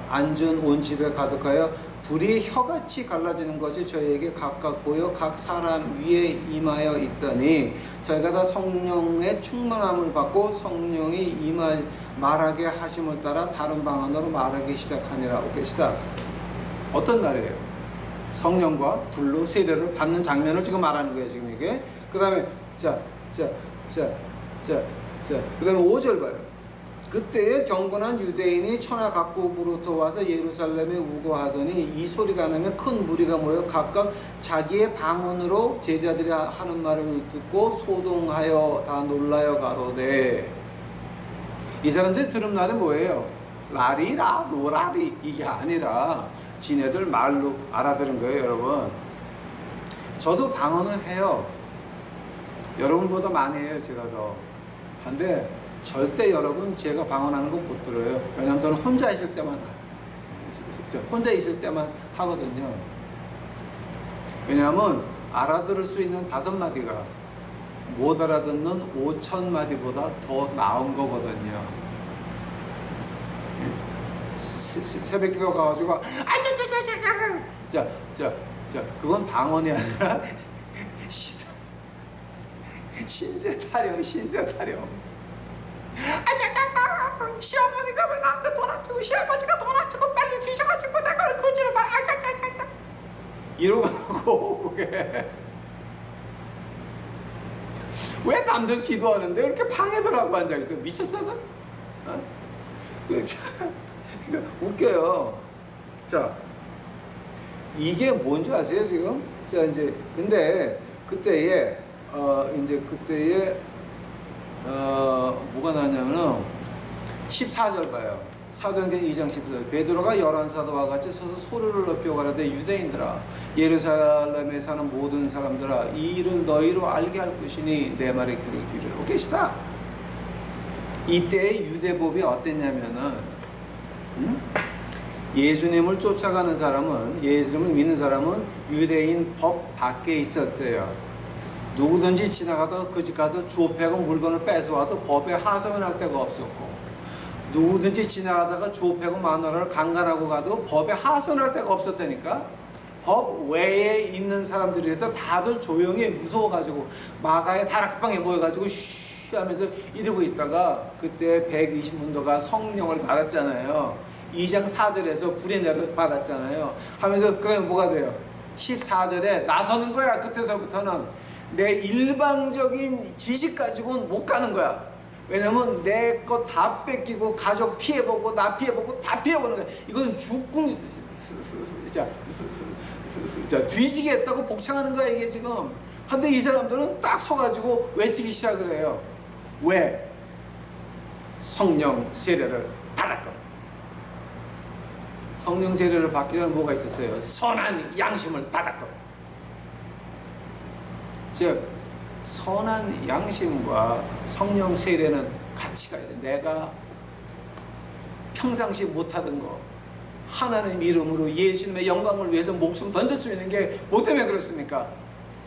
앉은 온 집에 가득하여 불이 혀같이 갈라지는 것이 저희에게 각각 보여 각 사람 위에 임하여 있더니 저희가 다 성령의 충만함을 받고 성령이 말하게 하심을 따라 다른 방언으로 말하기 시작하니라. 오케이시다. 어떤 날이에요? 성령과 불로 세례를 받는 장면을 지금 말하는 거예요. 지금 이게. 그 다음에 그 다음에 5절 봐요. 그때에 경건한 유대인이 천하 각국으로부터 와서 예루살렘에 우거하더니 이 소리가 나면 큰 무리가 모여 각각 자기의 방언으로 제자들이 하는 말을 듣고 소동하여 다 놀라여 가로되. 이 사람들이 들은 말이 뭐예요? 라리라 로라리 이게 아니라 지네들 말로 알아들은 거예요. 여러분, 저도 방언을 해요. 여러분보다 많이 해요. 제가 더. 근데 절대 여러분 제가 방언하는 거 못 들어요. 왜냐하면 저는 혼자 있을 때만 하거든요. 왜냐하면 알아들을 수 있는 5마디가 못 알아듣는 5,000마디보다 더 나은 거거든요. 새벽 기도 가가지고 그건 방언이 아니라 신세 타령. 시어머니가 왜 나한테 돈 안 주고 시아버지가 돈 안 주고 빨리 뒤져가지고 내가 그지로 살 이러고 그게 왜 남들 기도하는데 이렇게 방해들하고 앉아있어? 미쳤어? 어? 웃겨요. 자, 이게 뭔지 아세요 지금? 자, 이제 근데 그때에 뭐가 나냐면은 14절 봐요. 사도행전 2장 14절. 베드로가 11사도와 같이 서서 소리를 높여 가라되 유대인들아 예루살렘에 사는 모든 사람들아 이 일을 너희로 알게 할 것이니 내 말에 귀를 기울이라. 계시다. 이때의 유대법이 어땠냐면은 예수님을 쫓아가는 사람은, 예수님을 믿는 사람은 유대인 법 밖에 있었어요. 누구든지 지나가다가 그 집 가서 주업하고 물건을 뺏어와도 법에 하소연할 데가 없었고, 누구든지 지나가다가 주업하고 마누라를 강간하고 가도 법에 하소연할 데가 없었다니까. 법 외에 있는 사람들이 해서 다들 조용히 무서워가지고 마가의 다락방에 모여가지고 쉬 하면서 이러고 있다가 그때 120문도가 성령을 받았잖아요. 2장 4절에서 불의 내를 받았잖아요. 하면서 그러면 뭐가 돼요? 14절에 나서는 거야. 그때서부터는 내 일방적인 지식 가지고는 못 가는 거야. 왜냐면 내 거 다 뺏기고 가족 피해보고 나 피해보고 다 피해보는 거야. 이건 죽고 자 뒤지게 했다고 복창하는 거야 이게 지금. 근데 이 사람들은 딱 서가지고 외치기 시작을 해요. 왜? 성령 세례를 받았거든. 성령 세례를 받기 전에 뭐가 있었어요? 선한 양심을 받았거든. 즉 선한 양심과 성령 세례는 같이 가야 돼. 내가 평상시 못하던 거 하나님 이름으로 예수님의 영광을 위해서 목숨 던질 수 있는 게 뭐 때문에 그렇습니까?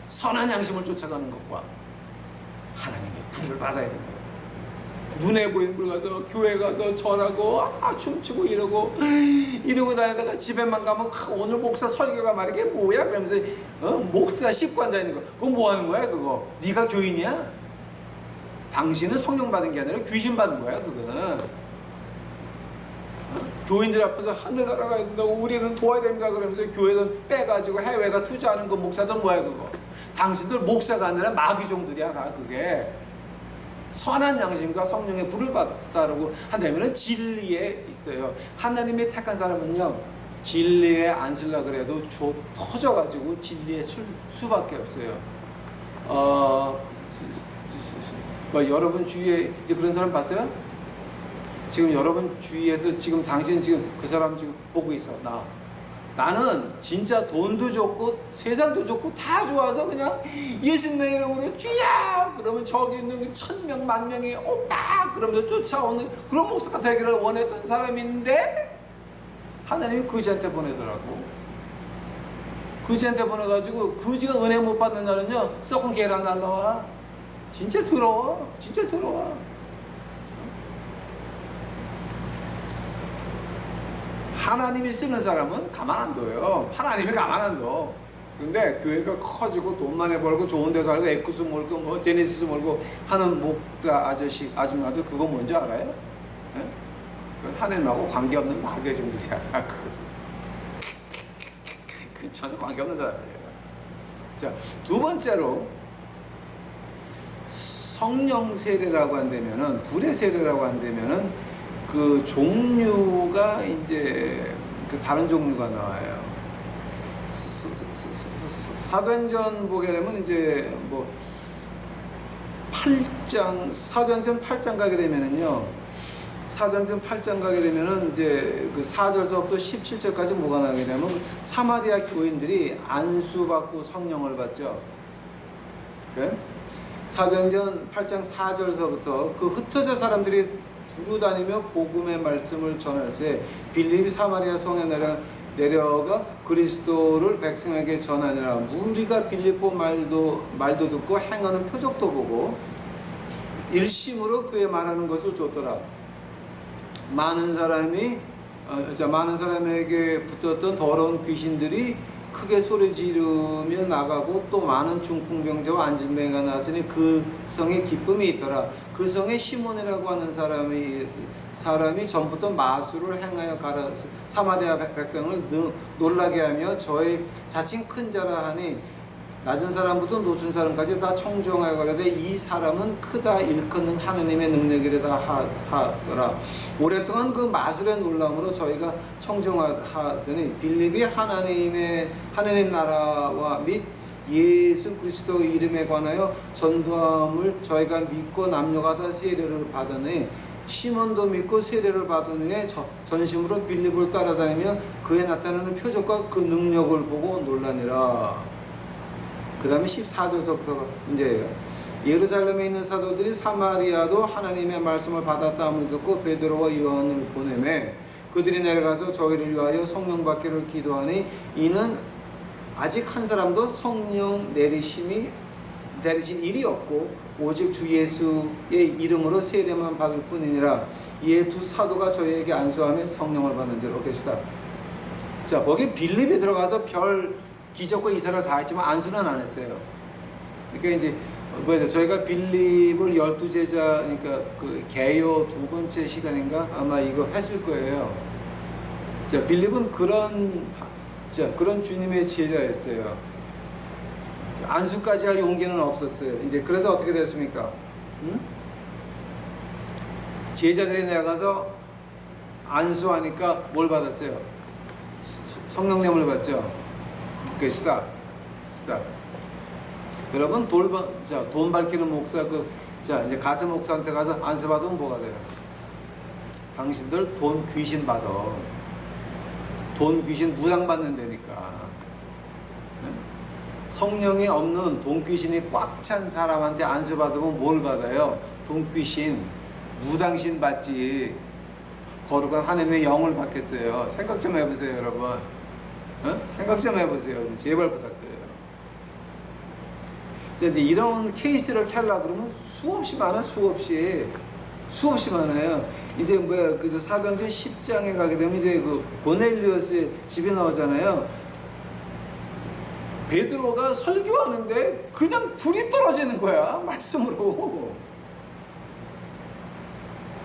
선한 양심을 쫓아가는 것과 하나님의 불을 받아야 된다. 눈에 보이는 물 가서 교회 가서 절하고 춤추고 이러고 다니다가 집에만 가면 오늘 목사 설교가 말이게 뭐야? 그러면서 목사 씻고 앉아 있는 거 그거 뭐 하는 거야 그거? 네가 교인이야? 당신은 성령 받은 게 아니라 귀신 받은 거야 그거는. 교인들 앞에서 하늘 나라가 된다고 우리는 도와야 됩니다 그러면서 교회에서 빼가지고 해외가 투자하는 그 목사들 뭐야 그거? 당신들 목사가 아니라 마귀종들이야 다 그게. 선한 양심과 성령의 불을 받았다라고 한다면은 진리에 있어요. 하나님이 택한 사람은요 진리에 안 쓰려 그래도 터져가지고 진리에 쓸 수밖에 없어요. 여러분 주위에 이제 그런 사람 봤어요? 지금 여러분 주위에서 지금 당신 지금 그 사람 지금 보고 있어. 나는 진짜 돈도 좋고 세상도 좋고 다 좋아서 그냥 예수님의 이름으로 주야 그러면 저기 있는 1000명 10,000명이 오빠 그러면서 쫓아오는 그런 목사가 되기를 원했던 사람인데 하나님이 그지한테 보내더라고. 그지한테 보내가지고 그지가 은혜 못 받는 날은요 썩은 계란 날라와. 진짜 더러워. 진짜 더러워. 하나님이 쓰는 사람은 가만 안 둬요. 하나님이 가만 안 둬. 근데 교회가 커지고 돈 많이 벌고 좋은 데 살고 에쿠스 몰고 뭐 제네시스 몰고 하는 목사 아저씨 아줌마들 그거 뭔지 알아요? 네? 하나님하고 관계없는 마귀의 종들이야. 그 전혀 관계없는 사람이에요. 자, 두 번째로 성령 세례라고 한다면은, 불의 세례라고 한다면은 그 종류가 이제 그 다른 종류가 나와요. 사도행전 보게 되면 이제 뭐 8장, 사도행전 8장 가게 되면은요, 사도행전 8장 가게 되면은 이제 그 4절서부터 17절까지 뭐가 나게 되면 사마리아 교인들이 안수받고 성령을 받죠. 그래? 사도행전 8장 4절서부터 그 흩어져 사람들이 두루 다니며 복음의 말씀을 전할세 빌립이 사마리아 성에 내려가 그리스도를 백성에게 전하니라. 무리가 빌립보 말도 듣고 행하는 표적도 보고 일심으로 그의 말하는 것을 줬더라. 많은 사람에게 붙었던 더러운 귀신들이 크게 소리 지르며 나가고 또 많은 중풍병자와 안진뱅이가 나왔으니 그 성에 기쁨이 있더라. 그 성에 시몬이라고 하는 사람이 전부터 마술을 행하여 사마리아 백성을 놀라게 하며 저의 자칭 큰 자라 하니 낮은 사람부터 높은 사람까지 다 청종하여 가려되 이 사람은 크다 일컫는 하느님의 능력이라다 하더라. 오랫동안 그 마술의 놀람으로 저희가 청종하더니 빌립이 하나님 나라와 및 예수 그리스도 이름에 관하여 전도함을 저희가 믿고 남녀가 다 세례를 받으니 시몬도 믿고 세례를 받은 후에 전심으로 빌립을 따라다니며 그에 나타나는 표적과 그 능력을 보고 놀라니라. 그 다음에 14절서부터 이제 예루살렘에 있는 사도들이 사마리아도 하나님의 말씀을 받았다함을 듣고 베드로와 요한을 보내매 그들이 내려가서 저희를 위하여 성령 받기를 기도하니 이는 아직 한 사람도 성령 내리신 일이 없고 오직 주 예수의 이름으로 세례만 받을 뿐이니라. 이에 두 사도가 저희에게 안수하며 성령을 받는 줄 계시다. 자, 거기 빌립에 들어가서 별 기적과 이사를 다 했지만 안수는 안 했어요. 그러니까 이제 저희가 빌립을 12제자, 그러니까 그 개요 두 번째 시간인가 아마 이거 했을 거예요. 자, 빌립은 그런 주님의 제자였어요. 안수까지 할 용기는 없었어요. 이제 그래서 어떻게 됐습니까? 제자들이 내려가서 안수하니까 뭘 받았어요? 성령님을 받죠. 시다. 여러분 돈 밝히는 목사 이제 가짜 목사한테 가서 안수 받으면 뭐가 돼요? 당신들 돈 귀신 받아. 돈 귀신 무당 받는다니까. 성령이 없는 돈 귀신이 꽉 찬 사람한테 안수 받으면 뭘 받아요? 돈 귀신, 무당신 받지. 거룩한 하나님의 영을 받겠어요. 생각 좀 해보세요, 여러분. 생각 좀 해보세요. 제발 부탁드려요. 이제 이런 케이스를 하려고 그러면 수없이 많아요. 이제 그래서 사도행전 10장에 가게 되면 이제 그 고넬리오스의 집에 나오잖아요. 베드로가 설교하는데 그냥 불이 떨어지는 거야, 말씀으로.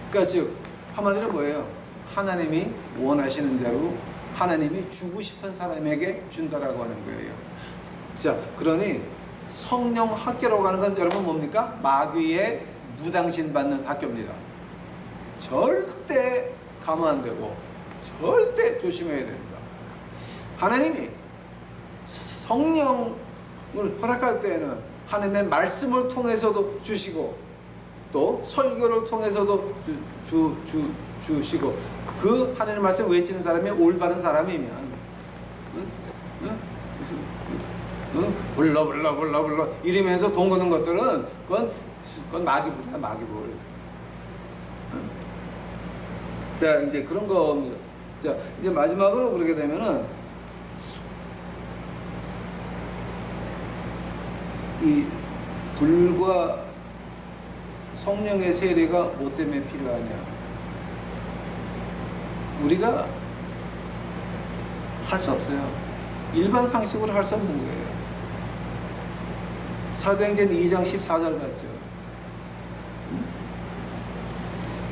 그러니까 즉 한마디로 뭐예요? 하나님이 원하시는 대로 하나님이 주고 싶은 사람에게 준다라고 하는 거예요. 자, 그러니 성령 학교라고 하는 건 여러분 뭡니까? 마귀의 무당신 받는 학교입니다. 절대 가면 안 되고 절대 조심해야 됩니다. 하나님이 성령을 허락할 때에는 하나님의 말씀을 통해서도 주시고 또 설교를 통해서도 주시고 그 하나님의 말씀 외치는 사람이 올바른 사람이면 불러 이러면서 돈 거는 것들은 그건 마귀불이야, 마귀불. 자, 이제 그런 겁니다. 자, 이제 마지막으로 그러게 되면은 이 불과 성령의 세례가 뭐 때문에 필요하냐? 우리가 할 수 없어요. 일반 상식으로 할 수 없는 거예요. 사도행전 2장 14절 봤죠?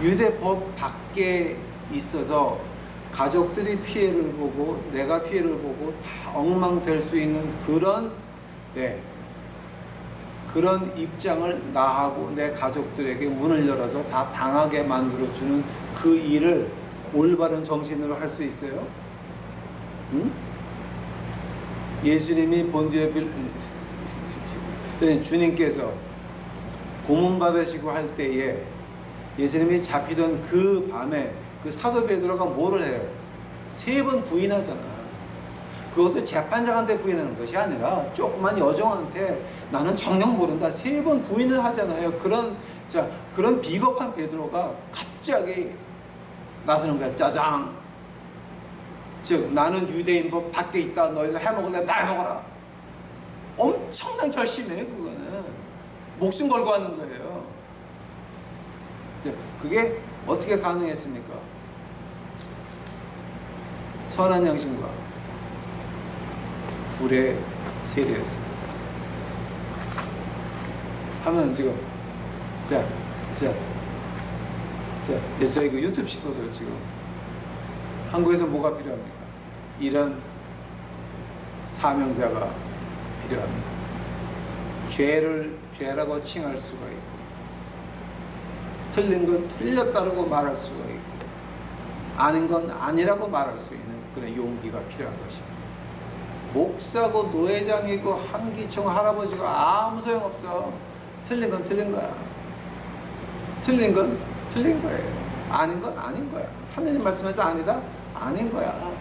유대법 밖에 있어서 가족들이 피해를 보고 내가 피해를 보고 다 엉망될 수 있는 그런 그런 입장을 나하고 내 가족들에게 문을 열어서 다 당하게 만들어주는 그 일을 올바른 정신으로 할 수 있어요? 응? 예수님이 본디오 주님께서 고문받으시고 할 때에 예수님이 잡히던 그 밤에 그 사도 베드로가 뭐를 해요? 3번 부인하잖아. 그것도 재판장한테 부인하는 것이 아니라 조그만 여종한테 나는 정녕 모른다 3번 부인을 하잖아요. 그런 비겁한 베드로가 갑자기 나서는 거야. 짜장. 즉 나는 유대인법 밖에 있다. 너희들 해먹을래? 다 해먹어라. 엄청난 결심이에요. 그거는 목숨 걸고 하는 거예요. 그게 어떻게 가능했습니까? 선한 양심과 불의 세례였습니다. 하면 지금 저희 그 유튜브 식구들 지금 한국에서 뭐가 필요합니까? 이런 사명자가 필요합니다. 죄를 죄라고 칭할 수가 있고 틀린 건 틀렸다고 말할 수가 있고 아닌 건 아니라고 말할 수 있는 그런 용기가 필요한 것입니다. 목사고 노회장이고 한기총 할아버지가 아무 소용없어. 틀린 건 틀린 거야. 틀린 건 틀린 거예요. 아닌 건 아닌 거야. 하느님 말씀에서 아니다? 아닌 거야.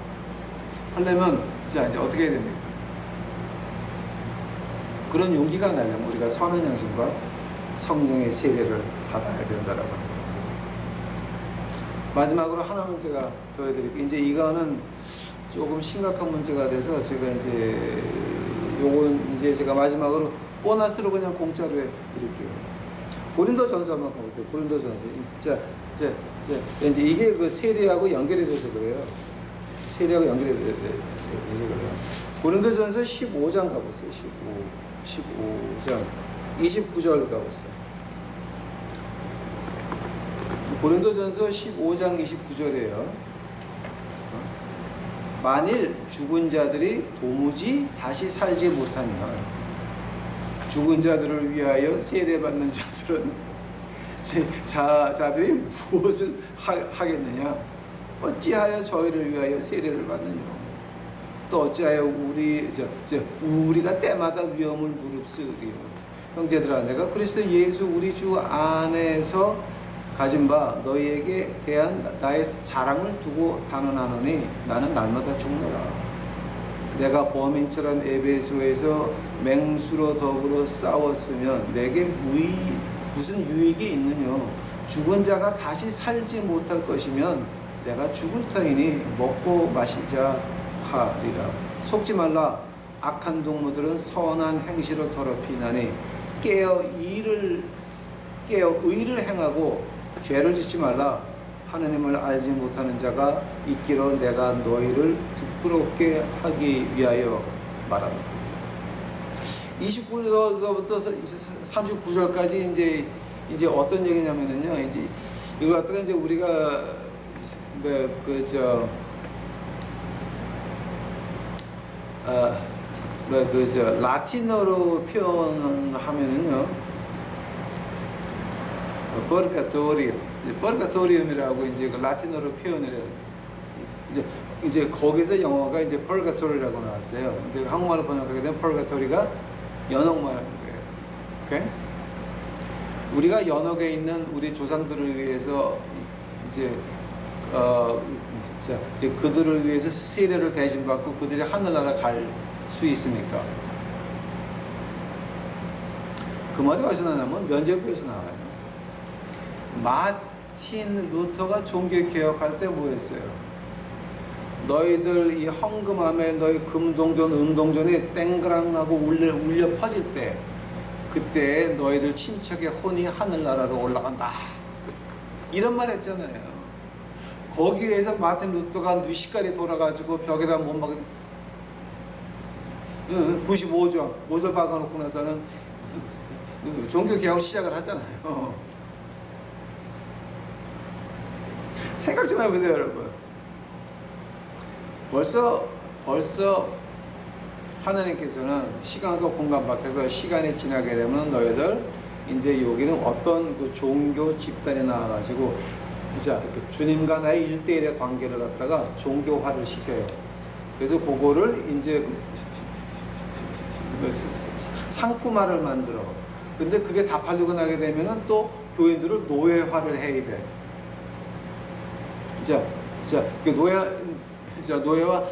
하려면 이제 어떻게 해야 됩니까? 그런 용기가 나려면 우리가 선한 양심과 성령의 세례를 받아야 된다라고 합니다. 마지막으로 하나만 제가 더 해드릴게요. 이제 이거는 조금 심각한 문제가 돼서 제가 이제 요건 이제 제가 마지막으로 보너스로 그냥 공짜로 해드릴게요. 고린도전서 한번 가보세요. 고린도전서. 이제 이게 그 세례하고 연결이 돼서 그래요. 세례하고 연결이 돼서 그래요. 고린도전서 15장 가보세요. 15장 29절 가보세요. 고린도전서 15장 29절이에요. 만일 죽은 자들이 도무지 다시 살지 못하면 죽은 자들을 위하여 세례받는 자들이 무엇을 하겠느냐? 어찌하여 저희를 위하여 세례를 받느냐? 또 어찌하여 우리가 때마다 위험을 무릅쓰리요? 형제들아, 내가 그리스도 예수 우리 주 안에서 가진 바 너희에게 대한 나의 자랑을 두고 단언하노니 나는 날마다 죽노라. 내가 범인처럼 에베소에서 맹수로 더불어 싸웠으면 내게 무슨 유익이 있느냐? 죽은 자가 다시 살지 못할 것이면 내가 죽을 터이니 먹고 마시자 하리라. 속지 말라. 악한 동무들은 선한 행실을 더럽히나니 깨어 의를 행하고 죄를 짓지 말라. 하느님을 알지 못하는 자가 있기로 내가 너희를 부끄럽게 하기 위하여 말한다. 29절부터 39절까지 이제 어떤 얘기냐면요. 이제 이거 갖다가 이제 우리가 라틴어로 표현하면은요. 버가토리움이라고 이제 그 라틴어로 표현을 해요. 이제 거기서 영어가 이제 펄가토리라고 나왔어요. 근데 한국말로 번역하게 되면 펄가토리가 연옥만 하는 거예요. 오케이? 우리가 연옥에 있는 우리 조상들을 위해서 이제 그들을 위해서 세례를 대신받고 그들이 하늘나라 갈 수 있습니까? 그 말이 어디서 나냐면 면죄부에서 나와요. 마틴 루터가 종교개혁할 때 뭐 했어요? 너희들 이 헌금함에 너희 금동전, 은동전이 땡그랑하고 울려 퍼질 때 그때 너희들 친척의 혼이 하늘나라로 올라간다. 이런 말 했잖아요. 거기에서 마틴 루터가 뉘시까지 돌아가지고 벽에다 못 막은 95조 못을 박아놓고 나서는 종교개혁을 시작을 하잖아요. 생각 좀 해보세요, 여러분. 벌써 하나님께서는 시간과 공간 밖에서 시간이 지나게 되면 너희들 이제 여기는 어떤 그 종교 집단이 나와가지고 이제 주님과 나의 1대1의 관계를 갖다가 종교화를 시켜요. 그래서 그거를 이제 상품화를 만들어. 근데 그게 다 팔리고 나게 되면은 또 교인들을 노예화를 해야 돼. 그 노예화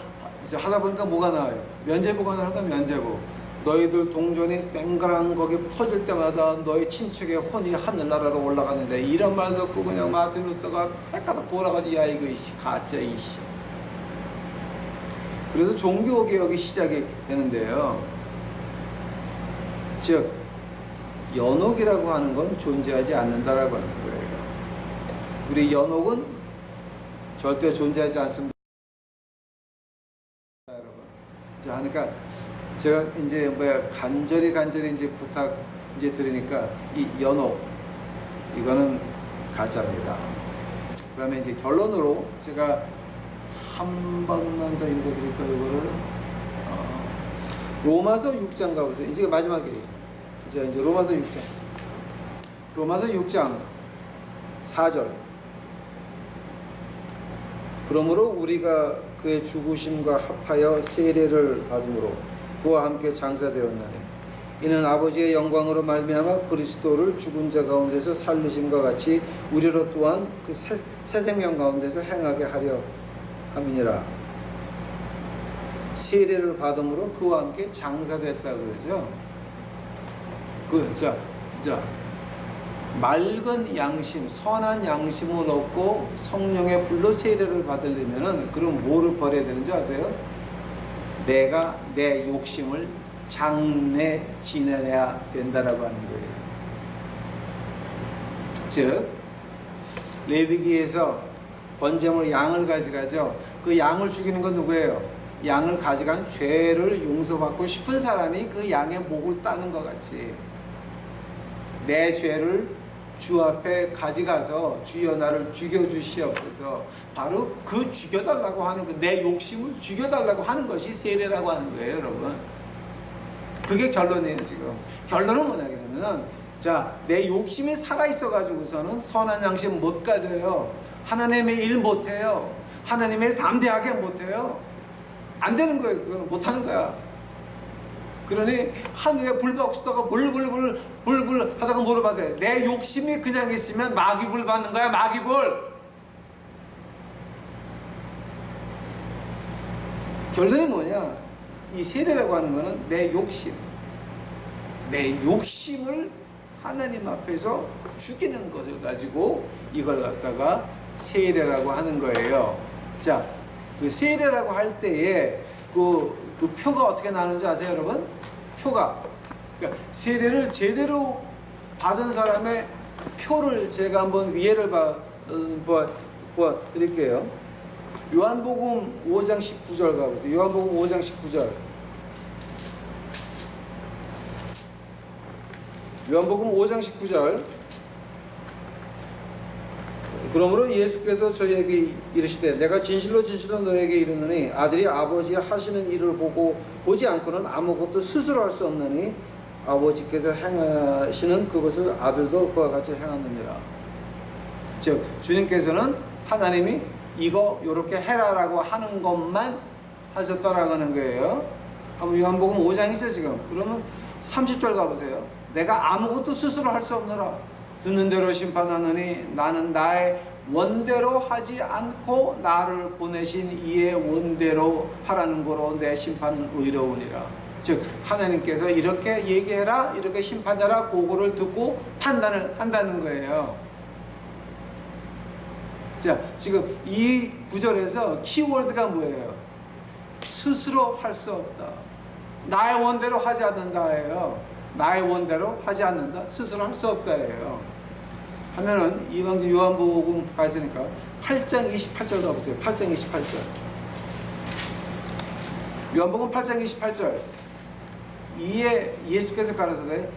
이제 하다 보니까 뭐가 나와요? 면죄부가 나올까? 면죄부. 너희들 동전이 땡그랑 거기 퍼질 때마다 너희 친척의 혼이 하늘나라로 올라가는데, 이런 말 듣고 그냥 마틴 루터가 헷가닥 돌아가지. 야 이거 이씨 가짜 이씨. 그래서 종교개혁이 시작이 되는데요. 즉 연옥이라고 하는 건 존재하지 않는다라고 하는 거예요. 우리 연옥은 절대 존재하지 않습니다, 여러분. 자, 그러니까 제가 이제 간절히 이제 부탁 이제 드리니까 이 연옥 이거는 가짜입니다. 그러면 이제 결론으로 제가 한 번만 더 읽어드릴까요? 이거를 로마서 6장 가보세요. 이제 마지막이에요. 이제 로마서 6장 4절. 그러므로 우리가 그의 죽으심과 합하여 세례를 받음으로 그와 함께 장사되었나니 이는 아버지의 영광으로 말미암아 그리스도를 죽은 자 가운데서 살리심과 같이 우리로 또한 그 새 생명 가운데서 행하게 하려 함이니라. 세례를 받음으로 그와 함께 장사됐다 그러죠. 맑은 양심, 선한 양심을 얻고 성령의 불로 세례를 받으려면은 그럼 뭐를 버려야 되는지 아세요? 내가 내 욕심을 장내 지내야 된다라고 하는 거예요. 즉 레위기에서 번제물 양을 가져가죠. 그 양을 죽이는 건 누구예요? 양을 가져간 죄를 용서받고 싶은 사람이 그 양의 목을 따는 것 같이 내 죄를 주 앞에 가져가서 주여 나를 죽여주시옵소서, 바로 그 죽여달라고 하는 그 내 욕심을 죽여달라고 하는 것이 세례라고 하는 거예요, 여러분. 그게 결론이에요. 지금 결론은 뭐냐면은, 자, 내 욕심이 살아있어 가지고서는 선한 양심 못 가져요. 하나님의 일 못해요. 하나님의 일 담대하게 못해요. 안 되는 거예요. 그건 못하는 거야. 그러니 하늘에 불 받다가 불 하다가 뭐를 받아요? 내 욕심이 그냥 있으면 마귀불 받는 거야. 마귀불. 결론이 뭐냐? 이 세례라고 하는 거는 내 욕심을 하나님 앞에서 죽이는 것을 가지고 이걸 갖다가 세례라고 하는 거예요. 자, 그 세례라고 할 때에 그 표가 어떻게 나오는지 아세요, 여러분? 표가, 그러니까 세례를 제대로 받은 사람의 표를 제가 한번 예를 보아 드릴게요. 요한복음 5장 19절 가보세요. 요한복음 5장 19절. 요한복음 5장 19절. 그러므로 예수께서 저희에게 이르시되 내가 진실로 너에게 이르노니 아들이 아버지 하시는 일을 보지 않고는 아무것도 스스로 할 수 없느니 아버지께서 행하시는 그것을 아들도 그와 같이 행하느니라. 즉 주님께서는 하나님이 이거 요렇게 해라라고 하는 것만 하셨다라고 하는 거예요. 한번 요한복음 5장이죠 지금. 그러면 30절 가보세요. 내가 아무것도 스스로 할 수 없노라. 듣는 대로 심판하느니 나는 나의 원대로 하지 않고 나를 보내신 이의 원대로 하라는 거로 내 심판은 의로우니라. 즉 하나님께서 이렇게 얘기해라, 이렇게 심판하라, 그거를 듣고 판단을 한다는 거예요. 자, 지금 이 구절에서 키워드가 뭐예요? 스스로 할 수 없다. 나의 원대로 하지 않는다예요. 나의 원대로 하지 않는다. 스스로 할 수 없다예요. 하면은 이방지 요한복음 가있으니까 8장 28절 가보세요. 8장 28절. 요한복음 8장 28절. 이에 예수께서 가라사대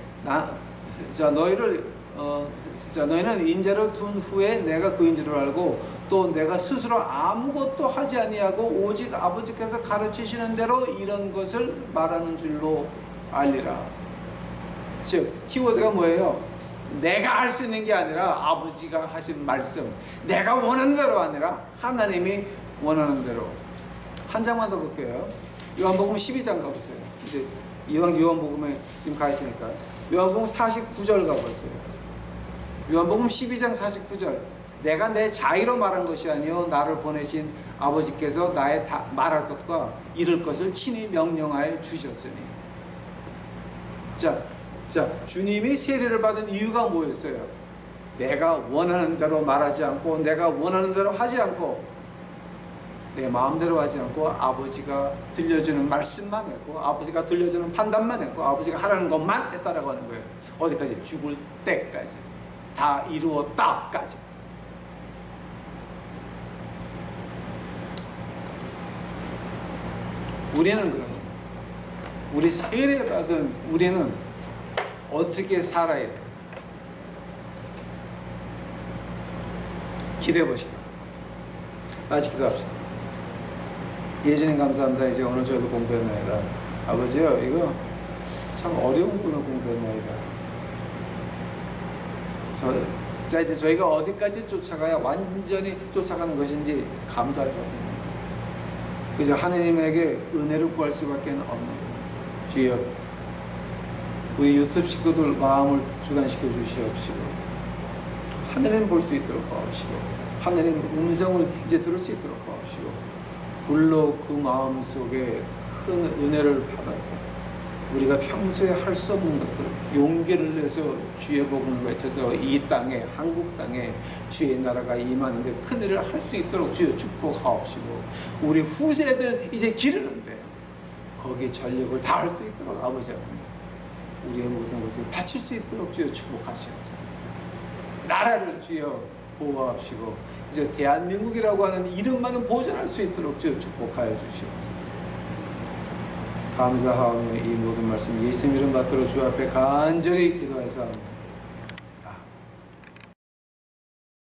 너희는 인자를 둔 후에 내가 그인 줄 알고 또 내가 스스로 아무것도 하지 아니하고 오직 아버지께서 가르치시는 대로 이런 것을 말하는 줄로 알리라. 즉 키워드가 뭐예요? 내가 할 수 있는 게 아니라 아버지가 하신 말씀, 내가 원하는 대로 아니라 하나님이 원하는 대로. 한 장만 더 볼게요. 요한복음 12장 가보세요. 이제 이왕 요한복음에 지금 가 있으니까 요한복음 49절 가보세요. 요한복음 12장 49절. 내가 내 자의로 말한 것이 아니요 나를 보내신 아버지께서 나의 말할 것과 이룰 것을 친히 명령하여 주셨으니. 자, 주님이 세례를 받은 이유가 뭐였어요? 내가 원하는 대로 말하지 않고 내가 원하는 대로 하지 않고 내 마음대로 하지 않고 아버지가 들려주는 말씀만 했고 아버지가 들려주는 판단만 했고 아버지가 하라는 것만 했다라고 하는 거예요. 어디까지? 죽을 때까지. 다 이루었다까지. 우리는 그런 거예요. 우리 세례받은 우리는 어떻게 살아야 돼? 기대해 보시고 같이 기도합시다. 예수님 감사합니다. 이제 오늘 저도 공부했나이다. 아버지요, 이거 참 어려운 분을 공부했나이다. 자, 이제 저희가 어디까지 쫓아가야 완전히 쫓아가는 것인지 감도 할 수 없는 그저 하나님에게 은혜를 구할 수밖에 없는 주여, 우리 유튜브 식구들 마음을 주관시켜 주시옵시고 하나님 볼 수 있도록 하옵시고 하나님 음성을 이제 들을 수 있도록 하옵시고 불로 그 마음 속에 큰 은혜를 받아서 우리가 평소에 할 수 없는 것들 용기를 내서 주의 복음을 외쳐서 이 땅에 한국 땅에 주의 나라가 임하는데 큰 일을 할 수 있도록 주여 축복하옵시고 우리 후세들 이제 기르는데 거기에 전력을 다할 수 있도록 아버지 하나님 우리의 모든 것을 바칠 수 있도록 주여 축복하시옵소서. 나라를 주여 보호하시고 이제 대한민국이라고 하는 이름만은 보존할 수 있도록 주여 축복하여 주시옵소서. 감사하오며 이 모든 말씀 예수님 이름 받들어 주 앞에 간절히 기도해서